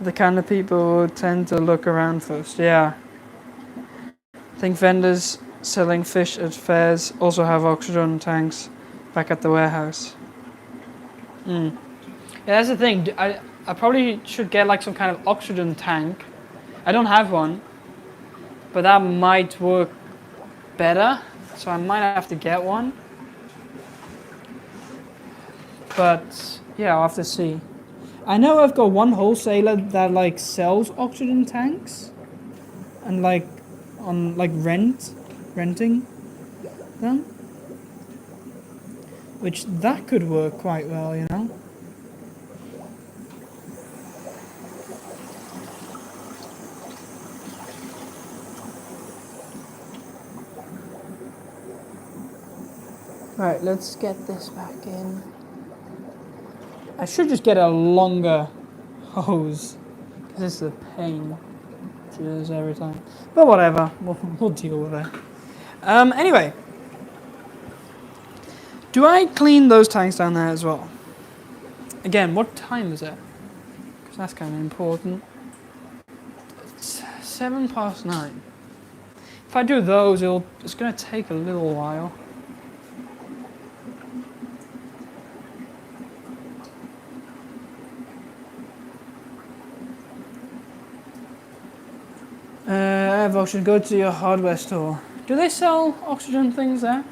The kind of people who tend to look around first, yeah. I think vendors selling fish at fairs also have oxygen tanks back at the warehouse. Yeah, that's the thing. I probably should get like some kind of oxygen tank. I don't have one. but that might work better, so I might have to get one. But yeah, I'll have to see. I know I've got one wholesaler that like sells oxygen tanks and like on like renting them, which that could work quite well, you know. Right, let's get this back in. I should just get a longer hose, because this is a pain, which it is every time. But whatever, we'll deal with it. Anyway, do I clean those tanks down there as well? Again, what time is it? Because that's kind of important. It's 9:07. If I do those, it's going to take a little while. I should go to your hardware store. Do they sell oxygen things there?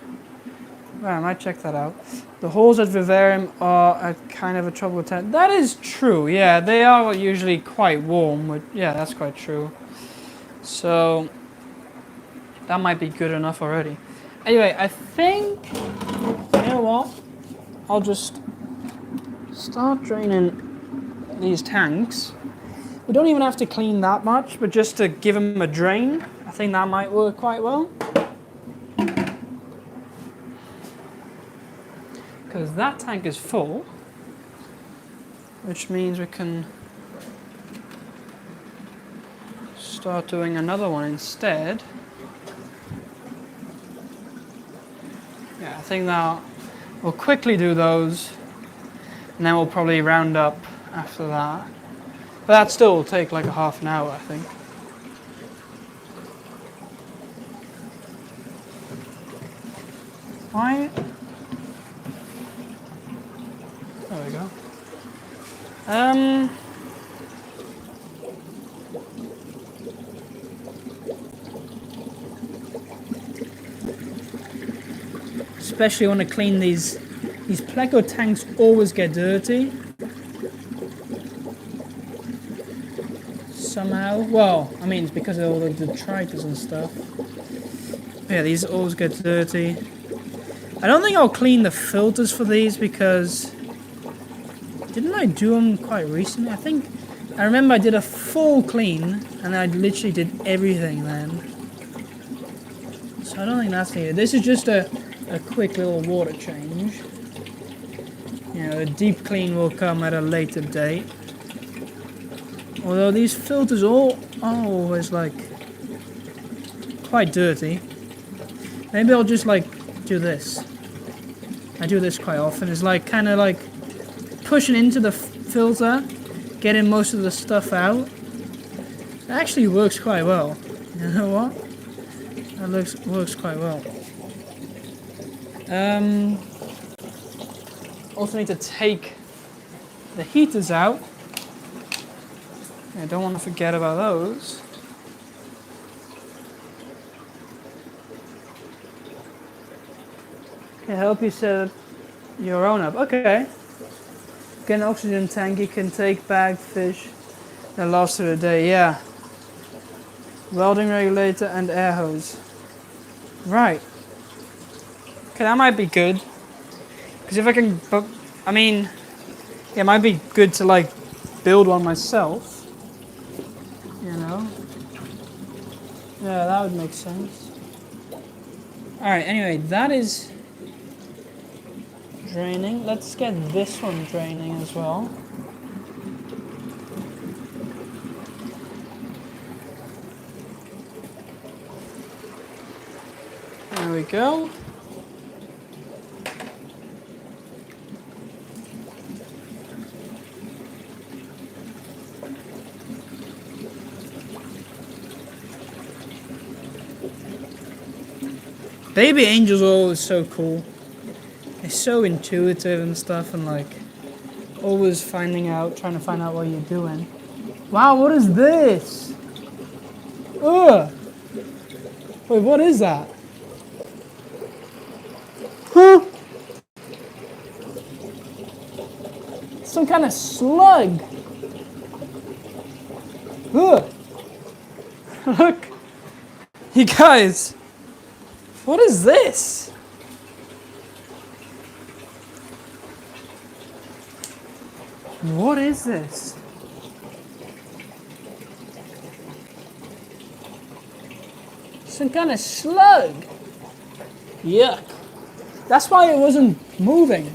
Right, I might check that out. The holes at Vavarium are at kind of a trouble temp. That is true, yeah. They are usually quite warm. Yeah, that's quite true. So, that might be good enough already. Anyway, I think, you know what? I'll just start draining these tanks. We don't even have to clean that much, but just to give them a drain, I think that might work quite well. Because that tank is full, which means we can start doing another one instead. Yeah, I think that we'll quickly do those, and then we'll probably round up after that. But that still will take like a half an hour, I think. Why? There we go. Especially when I clean these pleco tanks always get dirty. Somehow. Well, I mean, it's because of all the detritus and stuff. Yeah, these always get dirty. I don't think I'll clean the filters for these because... Didn't I do them quite recently? I remember I did a full clean and I literally did everything then. So I don't think that's needed. This is just a quick little water change. You know, a deep clean will come at a later date. Although these filters are always like quite dirty. Maybe I'll just like do this. I do this quite often. It's like kind of like pushing into the filter, getting most of the stuff out. It actually works quite well. You know what? That works quite well. Also need to take the heaters out. I don't want to forget about those. Can help you set your own up. Okay. Get an oxygen tank, you can take bagged fish that lasts through the day. Yeah. Welding regulator and air hose. Right. Okay, that might be good. Because if I can, I mean, yeah, it might be good to like build one myself. You know? Yeah, that would make sense. Alright, anyway, that is draining. Let's get this one draining as well. There we go. Baby angels are always so cool. They're so intuitive and stuff, and like always trying to find out what you're doing. Wow, what is this? Ugh! Wait, what is that? Huh? Some kind of slug. Ugh. Look. You guys. What is this? What is this? Some kind of slug. Yuck. That's why it wasn't moving.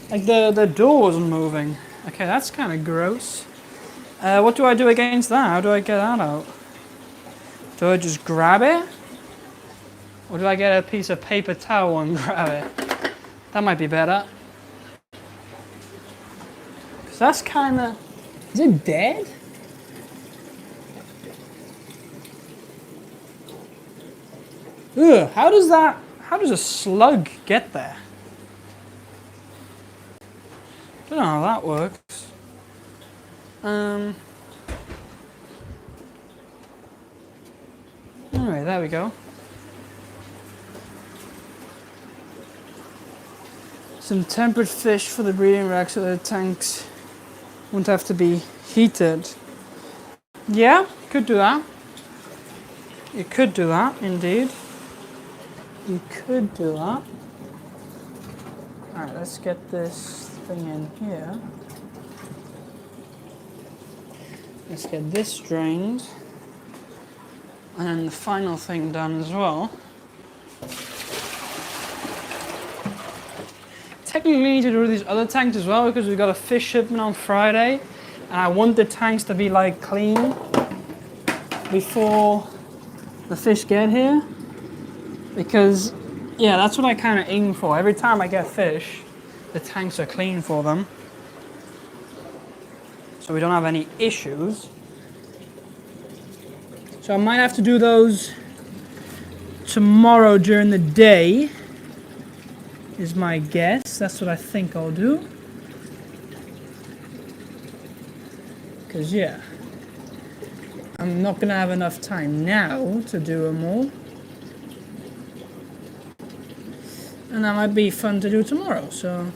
Like the door wasn't moving. Okay, that's kind of gross. What do I do against that? How do I get that out? Do I just grab it? Or do I get a piece of paper towel and grab it? That might be better. Because that's kind of... Is it dead? Ugh, how does a slug get there? I don't know how that works. Anyway, there we go. Some tempered fish for the breeding rack so the tanks won't have to be heated. Yeah, could do that. You could do that, indeed. You could do that. Alright, let's get this thing in here. Let's get this drained. And then the final thing done as well. Technically need to do these other tanks as well because we've got a fish shipment on Friday. And I want the tanks to be like clean before the fish get here. Because, yeah, that's what I kind of aim for. Every time I get fish, the tanks are clean for them. So we don't have any issues. So I might have to do those tomorrow during the day, is my guess. That's what I think I'll do. Because, yeah, I'm not going to have enough time now to do them all. And that might be fun to do tomorrow, so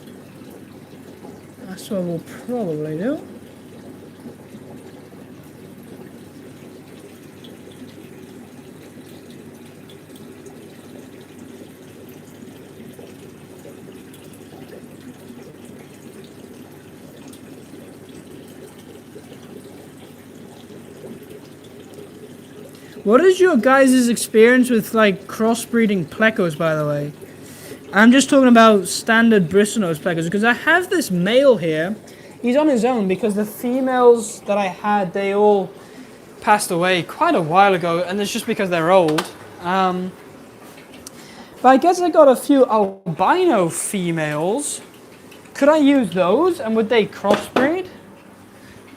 that's what we'll probably do. What is your guys' experience with like crossbreeding plecos, by the way? I'm just talking about standard bristlenose plecos because I have this male here. He's on his own because the females that I had, they all passed away quite a while ago, and it's just because they're old. But I guess I got a few albino females. Could I use those, and would they crossbreed?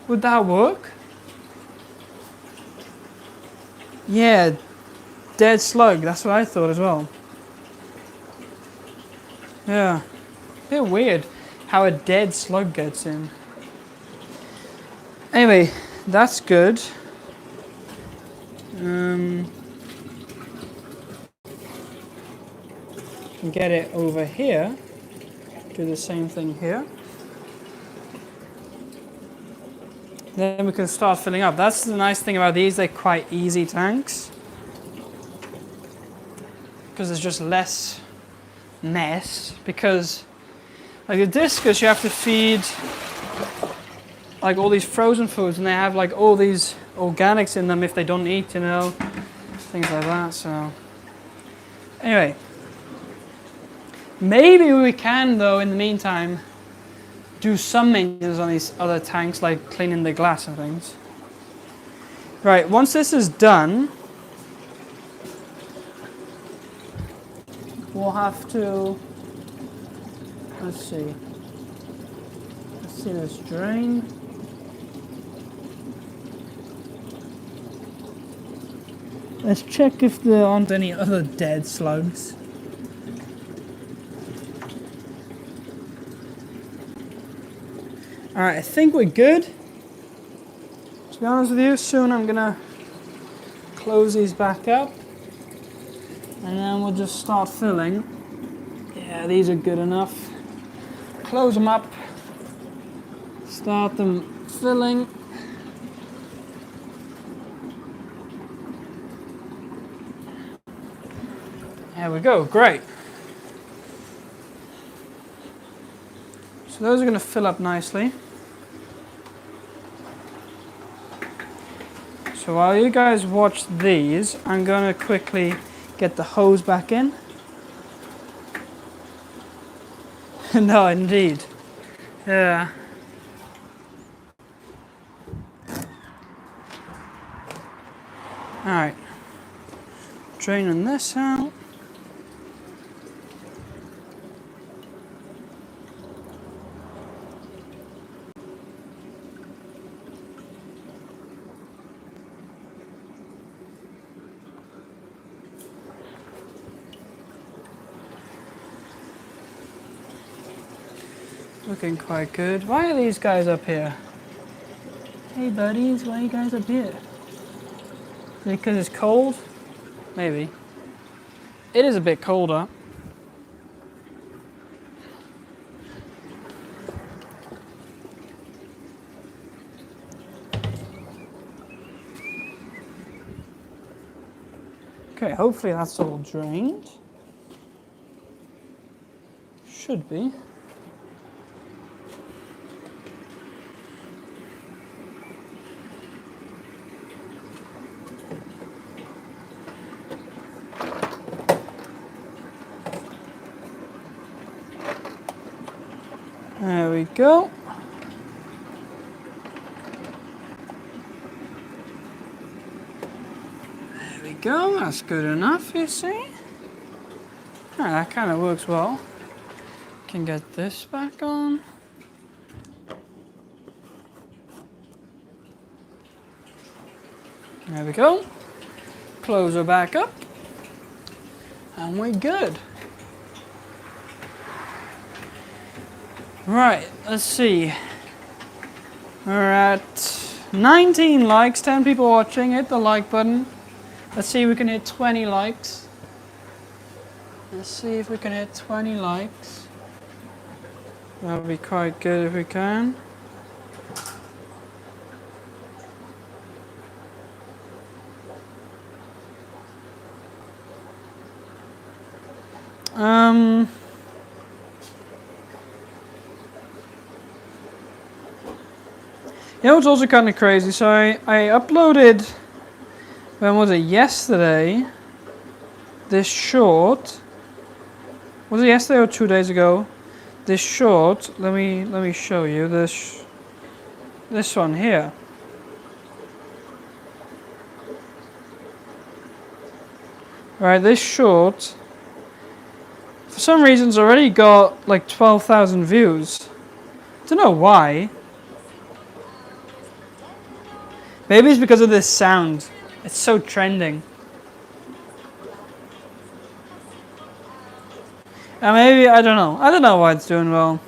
Would that work? Yeah, dead slug, that's what I thought as well. Yeah, a bit weird how a dead slug gets in. Anyway, that's good. Get it over here. Do the same thing here. Then we can start filling up. That's the nice thing about these, they're quite easy tanks. Because there's just less mess. Because like the Discus, you have to feed like all these frozen foods, and they have like all these organics in them if they don't eat, you know, things like that. So anyway, maybe we can though in the meantime do some maintenance on these other tanks, like cleaning the glass and things. Right, once this is done, we'll have to, let's see this drain. Let's check if there aren't any other dead slugs. Alright, I think we're good. To be honest with you, soon I'm gonna close these back up. And then we'll just start filling. Yeah, these are good enough. Close them up. Start them filling. There we go, great. So those are going to fill up nicely. So while you guys watch these, I'm going to quickly get the hose back in. No, indeed. Yeah. Alright. Draining this out. Looking quite good. Why are these guys up here? Hey buddies, why are you guys up here? Because it's cold? Maybe. It is a bit colder. Okay, hopefully that's all drained. Should be. There we go. There we go, that's good enough, you see? Ah, that kind of works well. Can get this back on. There we go. Close her back up. And we're good. Right, let's see. We're at 19 likes, 10 people watching. Hit the like button. Let's see if we can hit 20 likes. Let's see if we can hit 20 likes. That would be quite good if we can. You know, it's also kind of crazy. So I uploaded, when was it? Yesterday. This short. Was it yesterday or 2 days ago? This short. Let me show you this. This one here. Right, this short. For some reason, it's already got like 12,000 views. Don't know why. Maybe it's because of this sound. It's so trending. And maybe, I don't know. I don't know why it's doing well.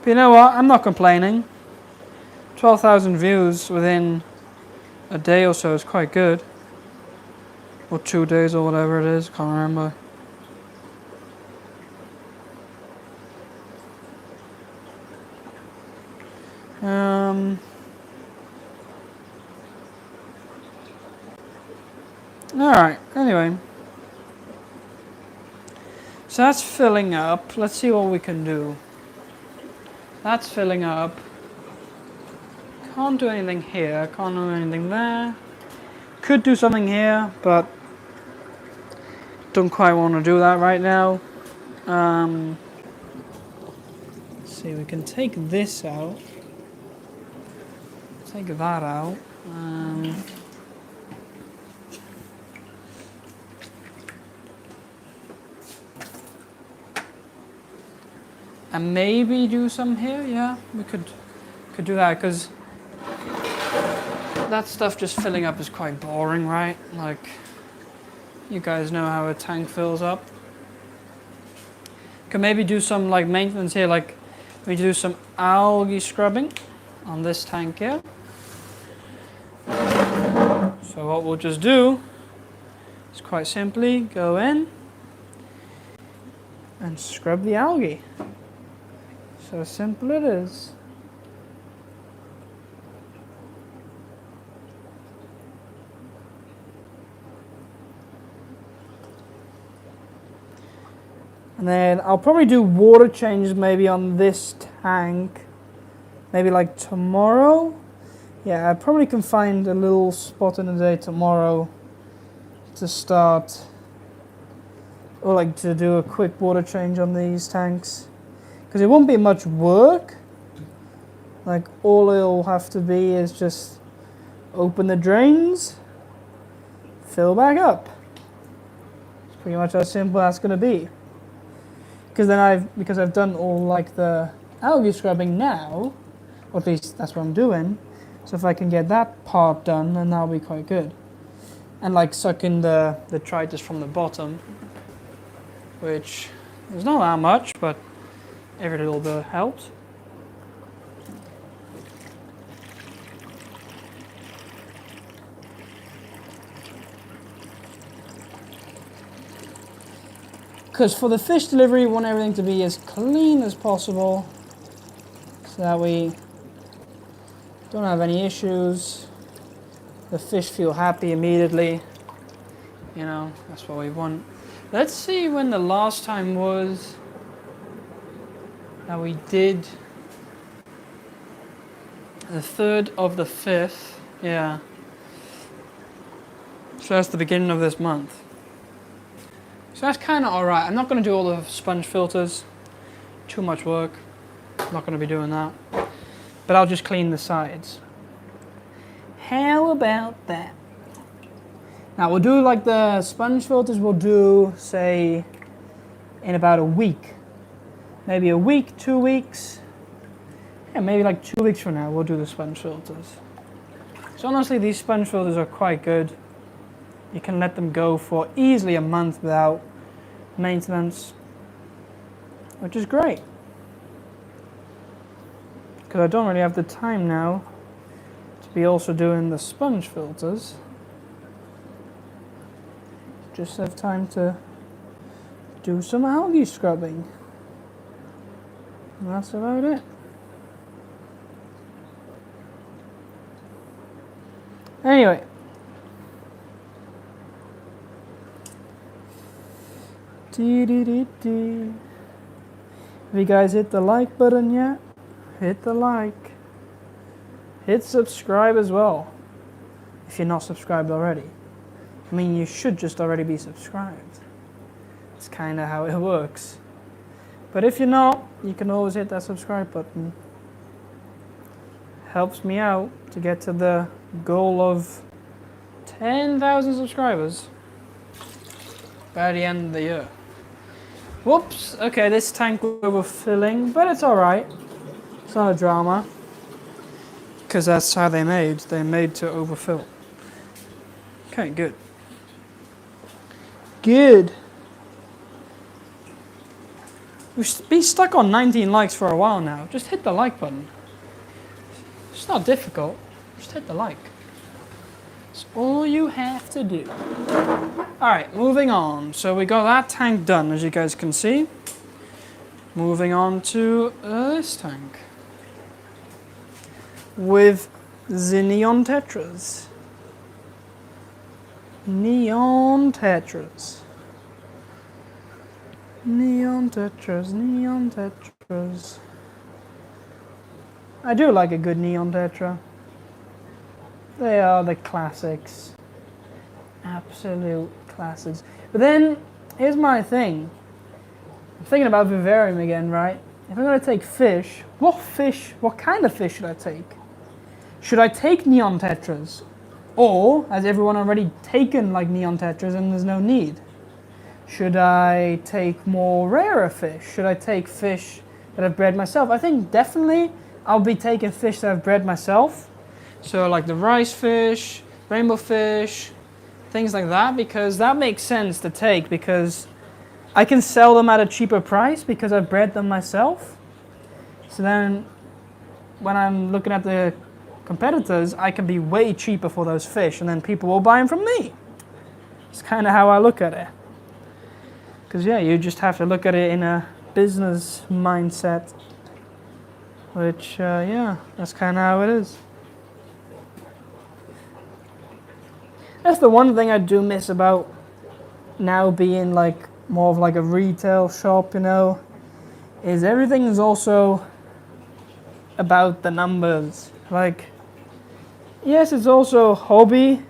But you know what? I'm not complaining. 12,000 views within a day or so is quite good. Or 2 days or whatever it is. Can't remember. Alright, anyway. So that's filling up. Let's see what we can do. That's filling up. Can't do anything here. Can't do anything there. Could do something here, but don't quite want to do that right now. Let's see, we can take this out. Take that out. And maybe do some here. Yeah, we could do that because that stuff just filling up is quite boring, right? Like, you guys know how a tank fills up. Could maybe do some like maintenance here, like we do some algae scrubbing on this tank here. So what we'll just do Just quite simply go in and scrub the algae. So simple it is. And then I'll probably do water changes maybe on this tank. Maybe like tomorrow. Yeah, I probably can find a little spot in the day tomorrow to start. Or like to do a quick water change on these tanks. Because it won't be much work. Like all it'll have to be is just open the drains, fill back up. It's pretty much how simple that's going to be. Because I've done all like the algae scrubbing now, or at least that's what I'm doing. So if I can get that part done, then that'll be quite good. And like suck in the detritus from the bottom, which is not that much, but every little bit helps. Because for the fish delivery, we want everything to be as clean as possible so that we don't have any issues. The fish feel happy immediately. You know, that's what we want. Let's see when the last time was that we did the 3rd of the 5th. Yeah. So that's the beginning of this month. So that's kind of alright. I'm not going to do all the sponge filters. Too much work. I'm not going to be doing that. But I'll just clean the sides. How about that? Now we'll do like the sponge filters, we'll do, say, in about a week. Maybe a week, 2 weeks. Yeah, maybe like 2 weeks from now we'll do the sponge filters. So honestly, these sponge filters are quite good. You can let them go for easily a month without maintenance, which is great. Because I don't really have the time now to be also doing the sponge filters. Just have time to do some algae scrubbing. And that's about it. Anyway. Have you guys hit the like button yet? Hit the like. Hit subscribe as well, if you're not subscribed already. I mean, you should just already be subscribed. It's kind of how it works. But if you're not, you can always hit that subscribe button. Helps me out to get to the goal of 10,000 subscribers by the end of the year. Whoops, okay, this tank was overfilling, but it's alright. It's not a drama. Because that's how they're made. They're made to overfill. Okay, good. Good. We've been stuck on 19 likes for a while now. Just hit the like button. It's not difficult. Just hit the like. It's all you have to do. Alright, moving on. So we got that tank done, as you guys can see. Moving on to this tank. With the neon tetras. Neon tetras. Neon tetras, neon tetras. I do like a good neon tetra. They are the classics. Absolute classics. But then, here's my thing. I'm thinking about Vavarium again, right? If I'm going to take fish, what kind of fish should I take? Should I take neon tetras? Or has everyone already taken like neon tetras and there's no need? Should I take more rarer fish? Should I take fish that I've bred myself? I think definitely I'll be taking fish that I've bred myself. So like the rice fish, rainbow fish, things like that, because that makes sense to take because I can sell them at a cheaper price because I've bred them myself. So then when I'm looking at the competitors, I can be way cheaper for those fish and then people will buy them from me. It's kind of how I look at it. Because yeah, you just have to look at it in a business mindset. Which, yeah, that's kind of how it is. That's the one thing I do miss about now being like more of like a retail shop, you know, is everything is also about the numbers. Like, yes, it's also hobby,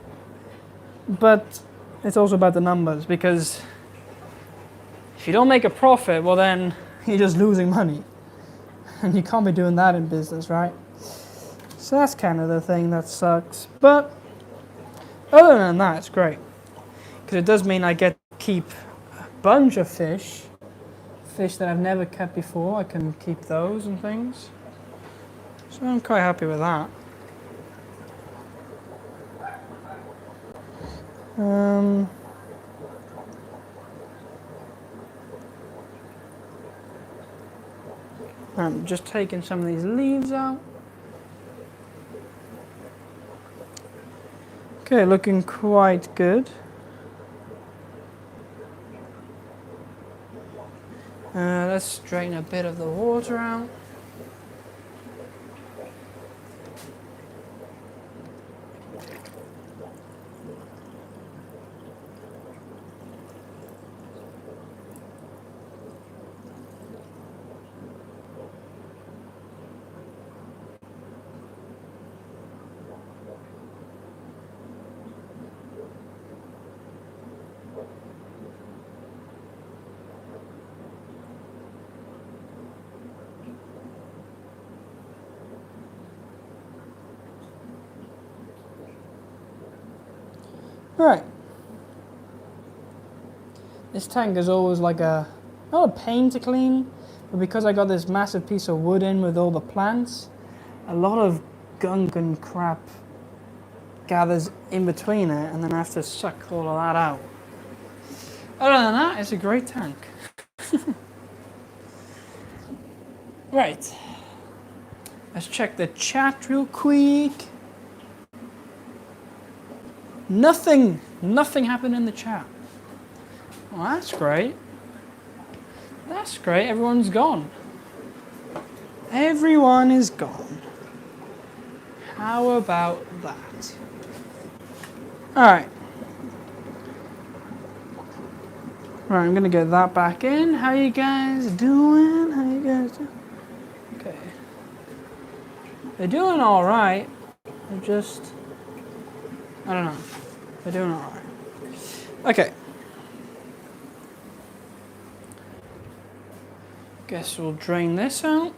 but it's also about the numbers, because if you don't make a profit, well then you're just losing money. And you can't be doing that in business, right? So that's kind of the thing that sucks. But other than that, it's great. Because it does mean I get to keep a bunch of fish. Fish that I've never kept before, I can keep those and things. So I'm quite happy with that. I'm just taking some of these leaves out. Okay, looking quite good. Let's straighten a bit of the water out. Right. This tank is always like not a pain to clean, but because I got this massive piece of wood in with all the plants, a lot of gunk and crap gathers in between it, and then I have to suck all of that out. Other than that, it's a great tank. Right. Let's check the chat real quick. Nothing happened in the chat. Well, that's great. That's great. Everyone's gone. Everyone is gone. How about that? Alright. Right, I'm gonna get that back in. How you guys doing? How you guys doing? Okay. They're doing alright. They're just... I don't know. They're doing alright. Okay. Guess we'll drain this out.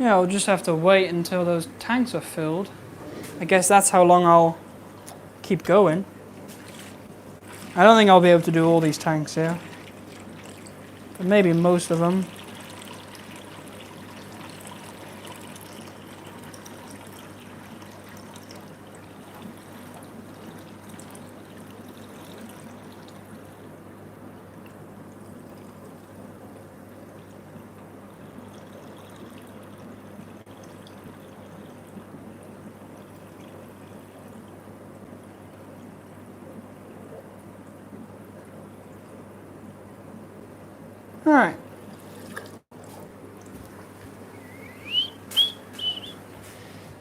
Yeah, I'll just have to wait until those tanks are filled. I guess that's how long I'll keep going. I don't think I'll be able to do all these tanks here, but maybe most of them. Alright.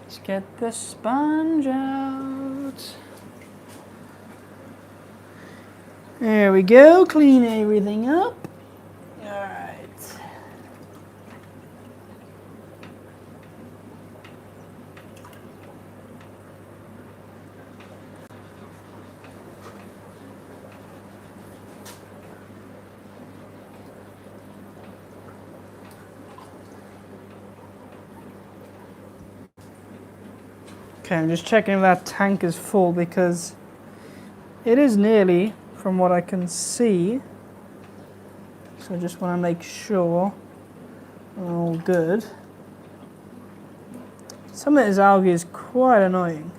Let's get the sponge out. There we go, clean everything up. Alright. Okay, I'm just checking if that tank is full because it is nearly, from what I can see. So I just want to make sure we're all good. Let's Some of this algae is quite annoying.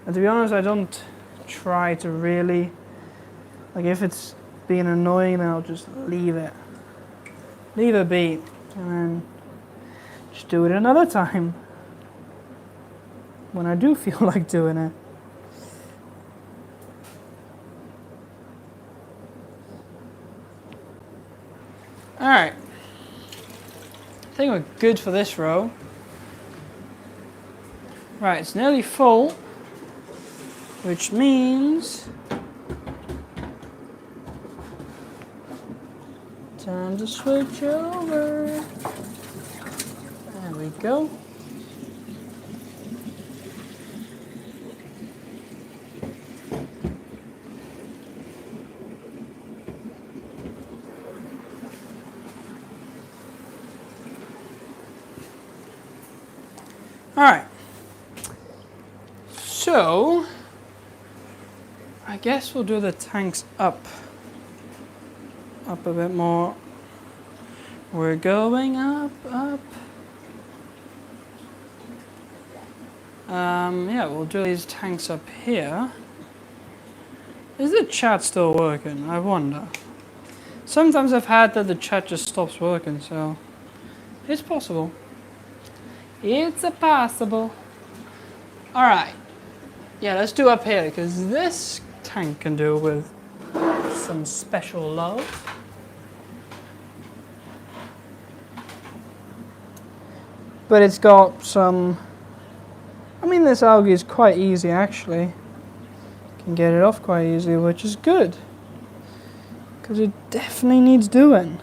And to be honest, I don't try to really, like if it's being annoying, then I'll just leave it. Leave it be, and then just do it another time when I do feel like doing it. Alright, I think we're good for this row. Right, it's nearly full, which means time to switch over. There we go. Alright, so I guess we'll do the tanks up a bit more. We're going up. Yeah, we'll do these tanks up here. Is the chat still working? I wonder. Sometimes I've had that the chat just stops working, so it's possible. It's a possible. Alright. Yeah, let's do up here, because this tank can do with some special love. But it's got some... I mean, this algae is quite easy, actually. Can get it off quite easily, which is good. Because it definitely needs doing.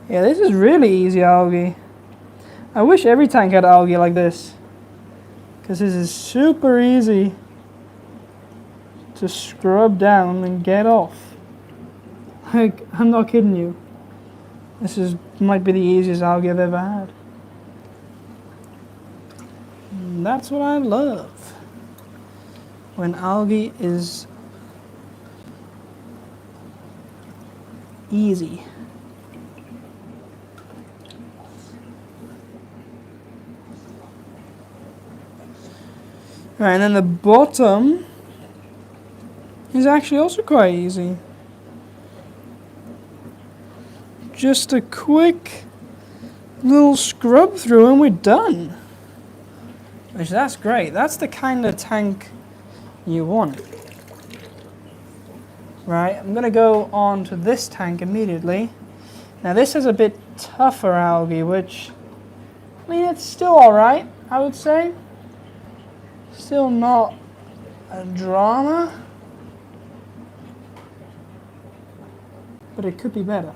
Yeah, this is really easy algae. I wish every tank had algae like this. Because this is super easy to scrub down and get off. Like, I'm not kidding you. This might be the easiest algae I've ever had. And that's what I love. When algae is easy. Right, and then the bottom is actually also quite easy. Just a quick little scrub through and we're done. Which, that's great. That's the kind of tank you want. Right, I'm going to go on to this tank immediately. Now this has a bit tougher algae, which, I mean, it's still alright, I would say. Still not a drama, but it could be better.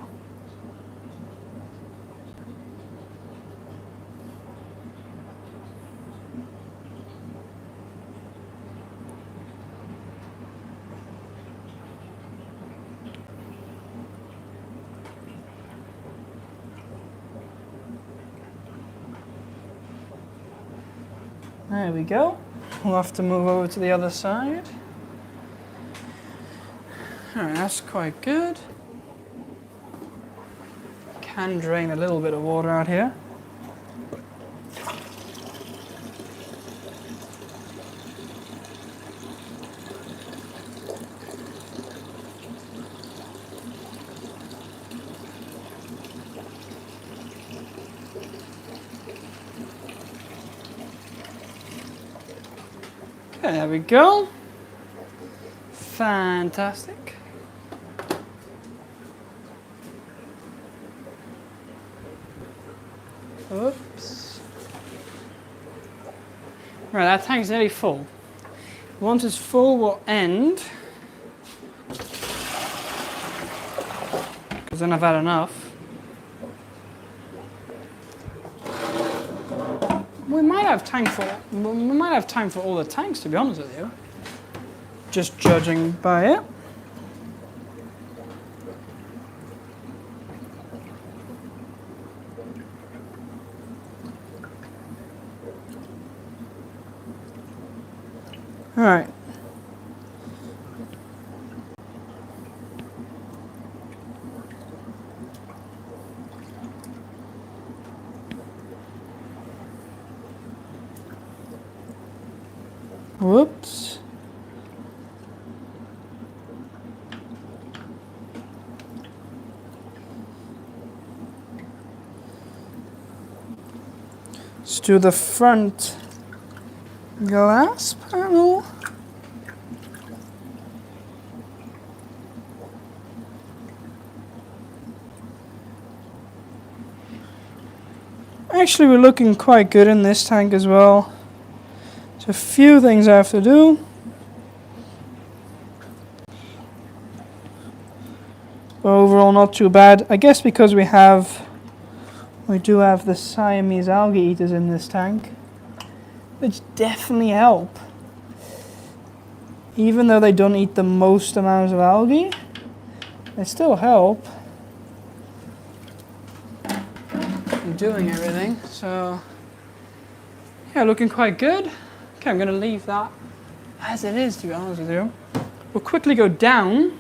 There we go. We'll have to move over to the other side. Alright, that's quite good. Can drain a little bit of water out here. Okay, there we go. Fantastic. Oops. Right, that tank's nearly full. Once it's full, we'll end. Because then I've had enough. We might have time for all the tanks, to be honest with you. Just judging by it. All right. Whoops. Let's do the front glass panel. Actually, we're looking quite good in this tank as well. There's a few things I have to do. But overall, not too bad. I guess because we do have the Siamese algae eaters in this tank, which definitely help. Even though they don't eat the most amounts of algae, they still help in doing everything. So yeah, looking quite good. Okay, I'm gonna leave that as it is, to be honest with you. We'll quickly go down.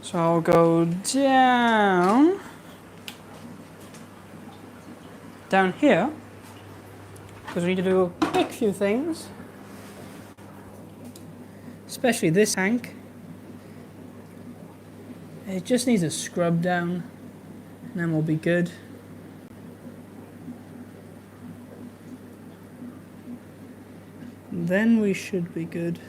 So I'll go down here, because we need to do a quick few things, especially this tank. It just needs a scrub down, and then we'll be good. Then we should be good.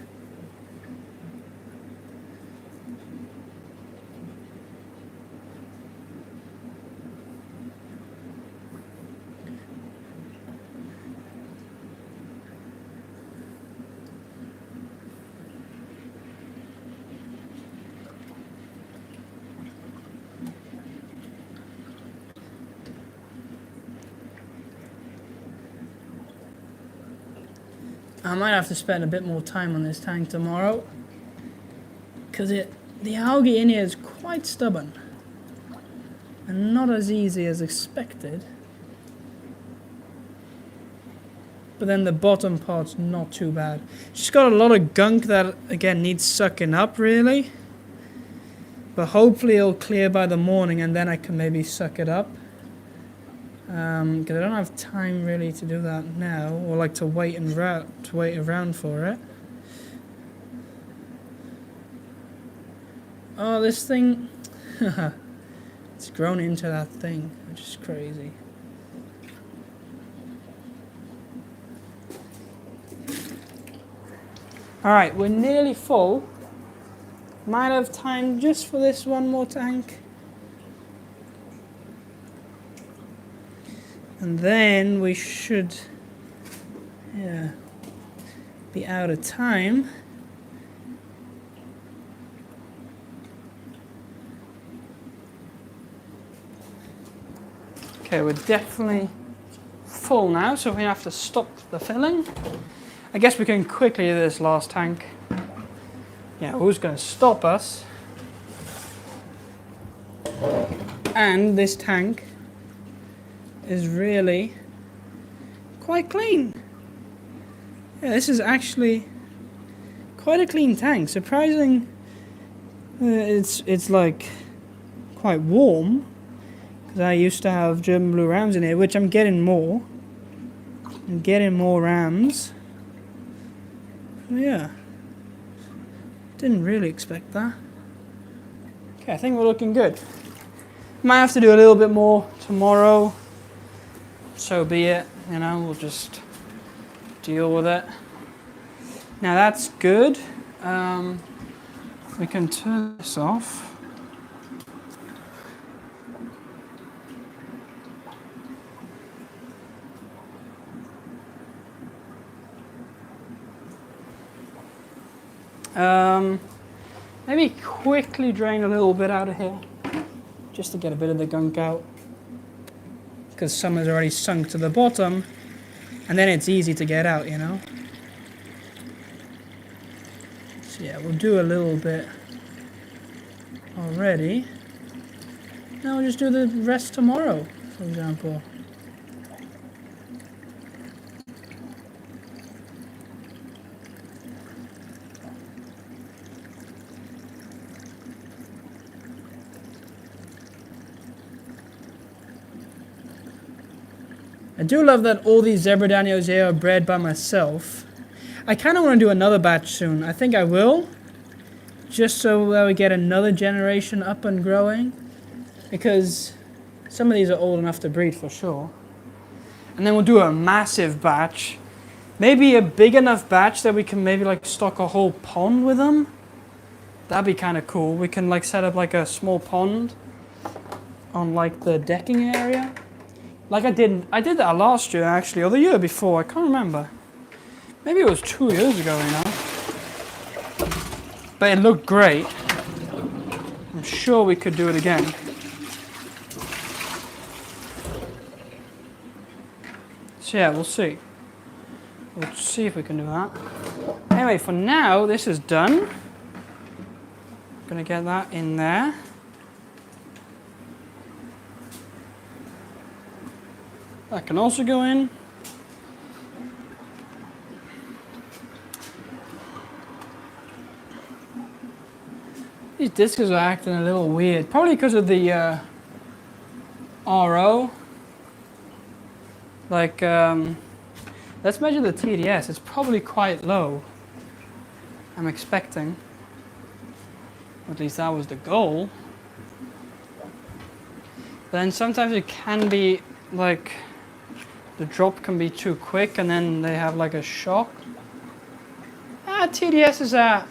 I might have to spend a bit more time on this tank tomorrow, because the algae in here is quite stubborn and not as easy as expected. But then the bottom part's not too bad. She's got a lot of gunk that, again, needs sucking up, really. But hopefully it'll clear by the morning, and then I can maybe suck it up. Because I don't have time really to do that now, or like to wait around for it. Oh, this thing, it's grown into that thing, which is crazy. Alright, we're nearly full. Might have time just for this one more tank. And then we should be out of time. Okay, we're definitely full now, so we have to stop the filling. I guess we can quickly do this last tank. Yeah, who's going to stop us? And this tank is really quite clean. Yeah, this is actually quite a clean tank. Surprising, it's like quite warm, because I used to have German blue rams in here, which I'm getting more. I'm getting more rams. Yeah, didn't really expect that. Okay, I think we're looking good. Might have to do a little bit more tomorrow. So be it, you know, we'll just deal with it. Now that's good. We can turn this off. Maybe quickly drain a little bit out of here, just to get a bit of the gunk out, because some has already sunk to the bottom, and then it's easy to get out, you know. So yeah, we'll do a little bit already. Now we'll just do the rest tomorrow, for example. I do love that all these zebra danios here are bred by myself. I kind of want to do another batch soon. I think I will. Just so that we get another generation up and growing. Because some of these are old enough to breed for sure. And then we'll do a massive batch. Maybe a big enough batch that we can maybe like stock a whole pond with them. That'd be kind of cool. We can like set up like a small pond on like the decking area. Like I did that last year actually, or the year before, I can't remember. Maybe it was 2 years ago, you know. But it looked great. I'm sure we could do it again. So yeah, we'll see. We'll see if we can do that. Anyway, for now, this is done. Gonna get that in there. That can also go in. These discs are acting a little weird, probably because of the RO. Like, let's measure the TDS. It's probably quite low. I'm expecting. At least that was the goal. But then sometimes it can be like the drop can be too quick and then they have like a shock. TDS is at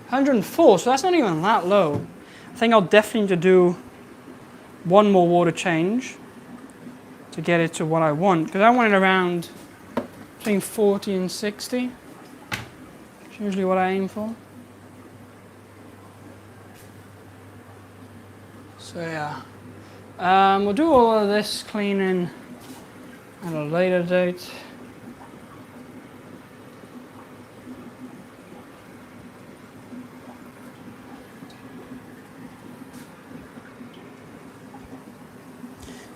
104, so that's not even that low. I think I'll definitely need to do one more water change to get it to what I want, because I want it around between 40 and 60. It's usually what I aim for. So yeah, we'll do all of this cleaning at a later date.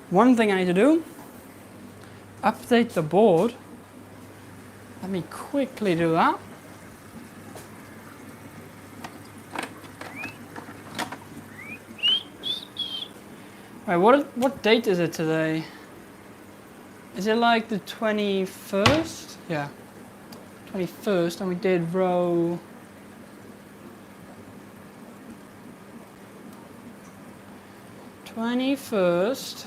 One thing I need to do, update the board. Let me quickly do that. Right, what date is it today? Is it like the 21st? Yeah, 21st, and we did row 21st.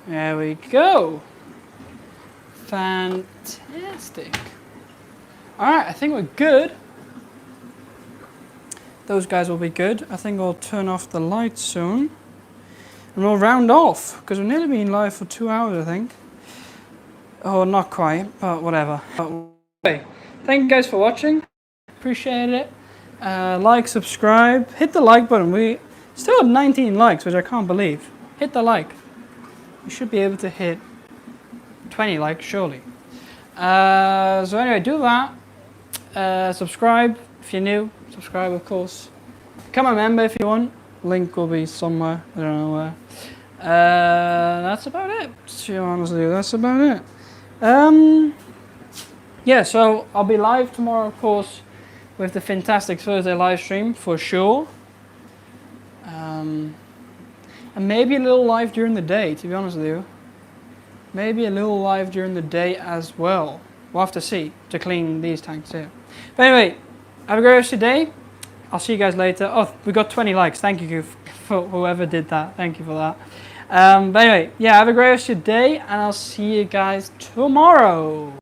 There we go. Fantastic. Alright, I think we're good. Those guys will be good. I think I'll turn off the lights soon. And we'll round off, because we've nearly been live for 2 hours, I think. Oh, not quite, but whatever. Anyway, thank you guys for watching. Appreciate it. Like, subscribe, hit the like button. We still have 19 likes, which I can't believe. Hit the like. We should be able to hit 20 likes, surely. So anyway, do that. Subscribe if you're new. Subscribe, of course. Become a member if you want. Link will be somewhere. I don't know where. That's about it. To be honest with you, that's about it. Yeah, so I'll be live tomorrow, of course, with the Fantastic Thursday live stream for sure. And maybe a little live during the day, to be honest with you. Maybe a little live during the day as well. We'll have to see to clean these tanks here. But anyway, have a great rest of your day. I'll see you guys later. Oh, we got 20 likes. Thank you for whoever did that. Thank you for that. But anyway, yeah, have a great rest of your day, and I'll see you guys tomorrow.